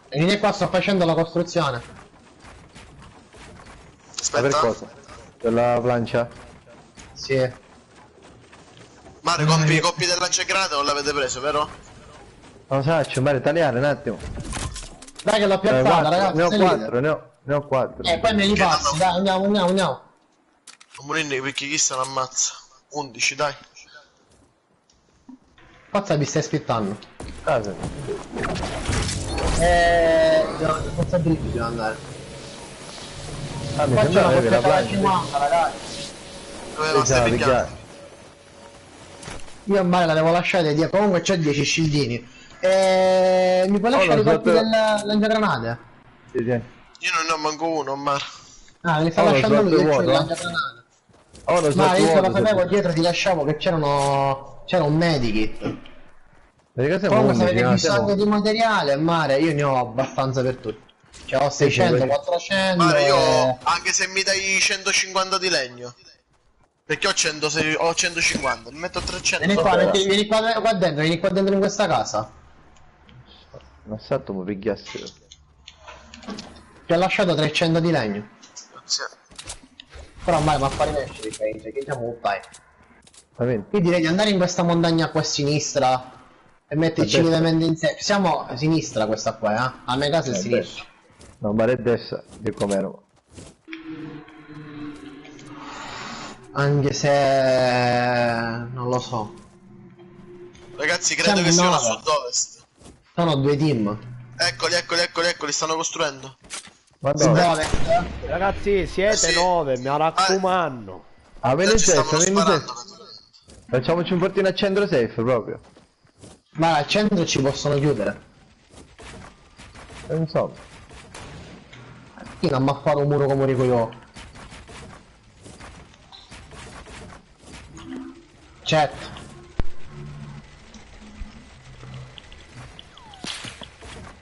Vieni qua, sto facendo la costruzione. Ma per Aspetta. cosa? Per la plancia? Sì. Mare, i coppi del lanciagranate non l'avete preso, vero? Non so, c'è mare italiano un attimo. Dai che l'ho piazzata, ragazzi. Ne ho salite. 4, ne ho 4. Poi me li Che passi, no. dai, andiamo. Non morire perché chi se ne ammazza. 11, dai. Forza vi stai aspettando. Casa. Forza dritti devo andare. Ah, mi Qua c'è sembrava una che la portata da plancia. 50, ragazzi. Dove la stai picchiando? Io a mare la devo lasciare dietro, comunque c'ho 10 scildini. Mi puoi lasciare i lo so, colpi del lanciagranate? Sì, sì. Io non ne ho manco uno, Mare. Ah, me li sta Oh, lo lasciando lui, slot io c'ho il vuoto, eh? lanciagranate. Ora Ma sotto io te lo vuoto, sapevo sotto. dietro, ti lasciavo che c'era un medikit. Perché siamo Comunque se 11, avete no? bisogno Siamo... di materiale, mare, io ne ho abbastanza per tutti. Cioè ho 600, sì. 400 Mare, io e... anche se mi dai 150 di legno. Perché ho 106, ho 150, mi metto a 300. Vieni qua, Vabbè. vieni qua dentro in questa casa. Ma salto mi pigliassero. Ti ho lasciato 300 di legno. Grazie. Però mai ma fare mesci di paese, che siamo dai. Va bene? Io direi di andare in questa montagna qua a sinistra e metterci A destra. lievemente in sé. Siamo a sinistra questa qua, eh? A me casa è a sinistra. No, mare a destra, che com'ero. Anche se... non lo so. Ragazzi, credo Siamo che siano a 9. sud-ovest. Sono due team. Eccoli, stanno costruendo. Ma dove? Sud-ovest. Ragazzi, siete sì. 9, mi raccomando. Ah, vieni Già in ci safe, stavano vieni in sparando. safe. Facciamoci un portino a centro safe proprio. Ma al centro ci possono chiudere. Non so. Io non mi ha fatto un muro come dico io. Chat.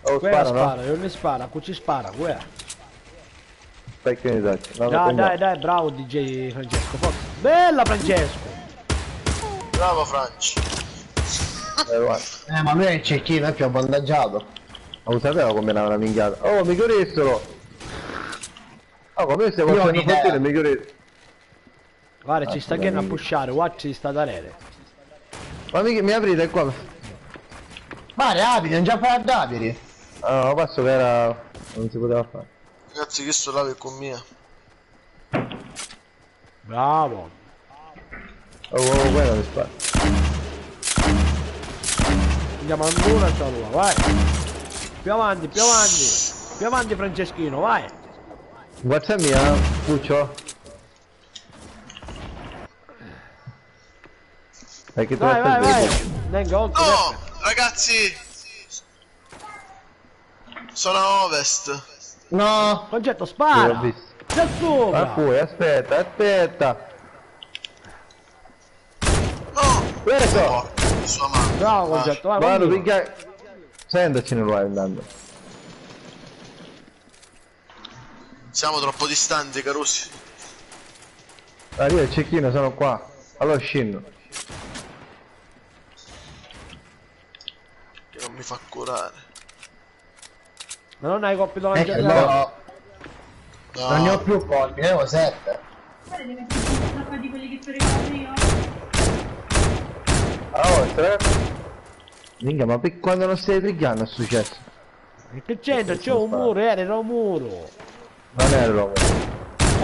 Oh, Quella spara, spara, no? non ne spara, qui ci spara, quella. Specchio in Italia. No, Dai, bravo DJ Francesco, forza. Bella Francesco! Bravo Franci. Guarda. Ma lui è il cecchino, è più avvantaggiato. Ma lo sapevo come era una minchiata. Oh, mi chiudessero! Oh, come stai Io ho facendo un'idea. portino mi chiudessero? Guarda, ci sta che a veramente. pushare, watch ci sta da rete. Ma mi aprite qua? Mare, apri, non già fare ad apri. Ah, no, passo che era... non si poteva fare. Ragazzi, che sto là con mia. Bravo. Oh, quello mi spara. Andiamo ancora solo, vai. Più avanti, più avanti Franceschino, vai. Guarda mia, Puccio. Perché tu Vai. Venga, oltre. No, ragazzi. Sono a ovest. No. Concetto, L'ho spara. visto. Da Ma sopra. poi, aspetta. No. Questo! Porca sua madre. Bravo Concetto, vai. Vado, continua. picchia... Sentaci non vai andando. Siamo troppo distanti, Carusi. Ah, io e il cecchino sono qua. Allora scendo. Che non mi fa curare. Ma non hai coppia da Ecco, lanciare. no. No. Non ne ho più colpi, ne ho 7. Guarda, devi mettere una tappa di quelli che ti ho regalato io. Ah, oltre. Minchia, ma per quando non stai picchiando è successo? Che c'entra? C'è un muro, era un muro. Non è Roma.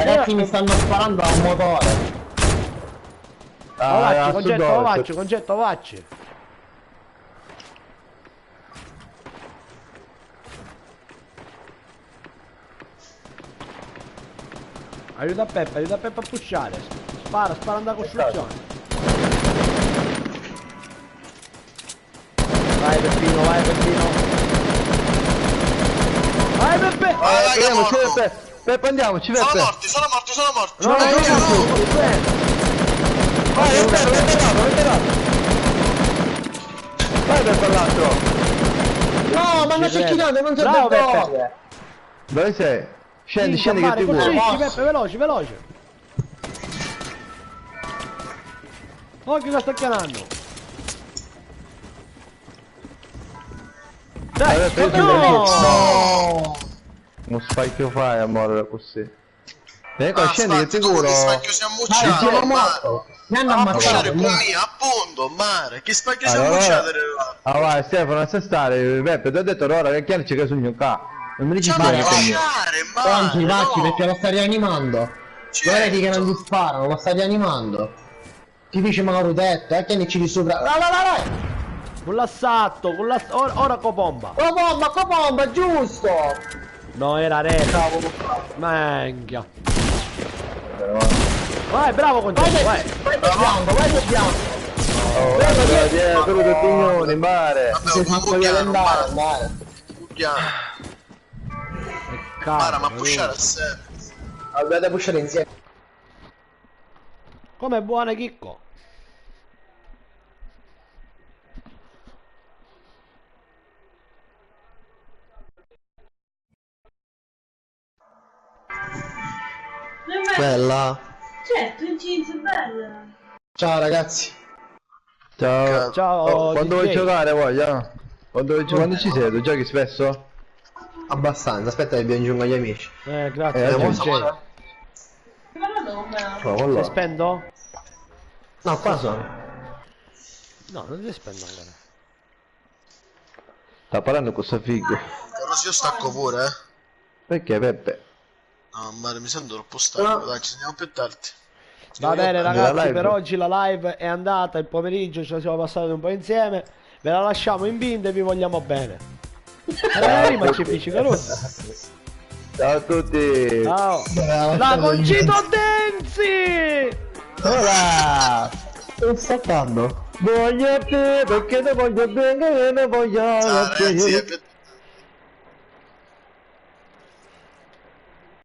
Ragazzi, mi stanno sparando a un motore. Ovacci, a concetto, sud-ovest. ovacci, concetto, ovacci. Aiuta Peppe a pushare. Spara alla costruzione. Vai Peppino, vai Peppino. Vai Peppe! Vai, Andiamoci, morto. Peppe. Peppe, andiamoci, Sono Peppe. morti, sono morti, sono morti. No, no, no, Vai, è vero. Vai Peppe all'altro. No, ma non Ci c'è credo. chi non c'è Bravo, dove. Peppe. Dove sei? Scendi, Sì, scendi che mare, ti curo. colpisci, Peppe, veloce, veloce. Oh, che la sta chiamando. Dai, Peppe, io ti no! No! Non spacchio fai, amore, così. Vieni qua, scendi che ti tu curo. che spacchio si Dai, ammucciato, sono mare. morto. Mi hanno A pushare ammazzato. con me, appunto, mare. Che spacchio si Allora- ammucciato. Ah vai Stefano, lascia stare, Peppe, ti ho detto ora che chiaro c'è che sogno qua. Non mi dici C'è più da che sogno. pushare, Vacci, mare. vacci, no. perché lo sta rianimando. Non vedi che non gli sparano, lo sta rianimando. Ti dice Maurudetto, tienici di sopra. Vai, vai, vai, vai! Con l'assalto, ora copomba. Copomba, giusto! No, era re. Manchia. Vai, bravo concetto, vai. Vai per bianco, vai per bianco! Oh, guarda, dietro tutti i pignoni, in mare. Vabbè, Sei un fatto violentare, buchiano, andare. buchiano. Mara, ma pushare a sé. Dovete pushare insieme. Come buona Chicco. Bella. Certo, in jeans è bella. Ciao ragazzi. Ciao. Ciao, Oh, quando vuoi DJ. giocare voglia? Quando ci sei? Tu giochi spesso? Abbastanza, aspetta che vi aggiungo gli amici. Grazie, mo DJ. Ma la donna. No, Ti quello. spendo? No, qua sono. No, non ti spendo ancora. Sta parlando con sta figo. Però se io stacco pure, Perché Peppe? No, mare, mi sento troppo stanco. Dai, ci sentiamo più tardi. Va bene La ragazzi, live. per oggi la live è andata, il pomeriggio ce la siamo passati un po' insieme. Ve la lasciamo in binda e vi vogliamo bene. Ma ci fici Caruso. Ciao a tutti. Ciao. La Concito Denzi! Ora. Sto staccando. Voglio te perché ne voglio bene, ne voglio Ciao te. ragazzi,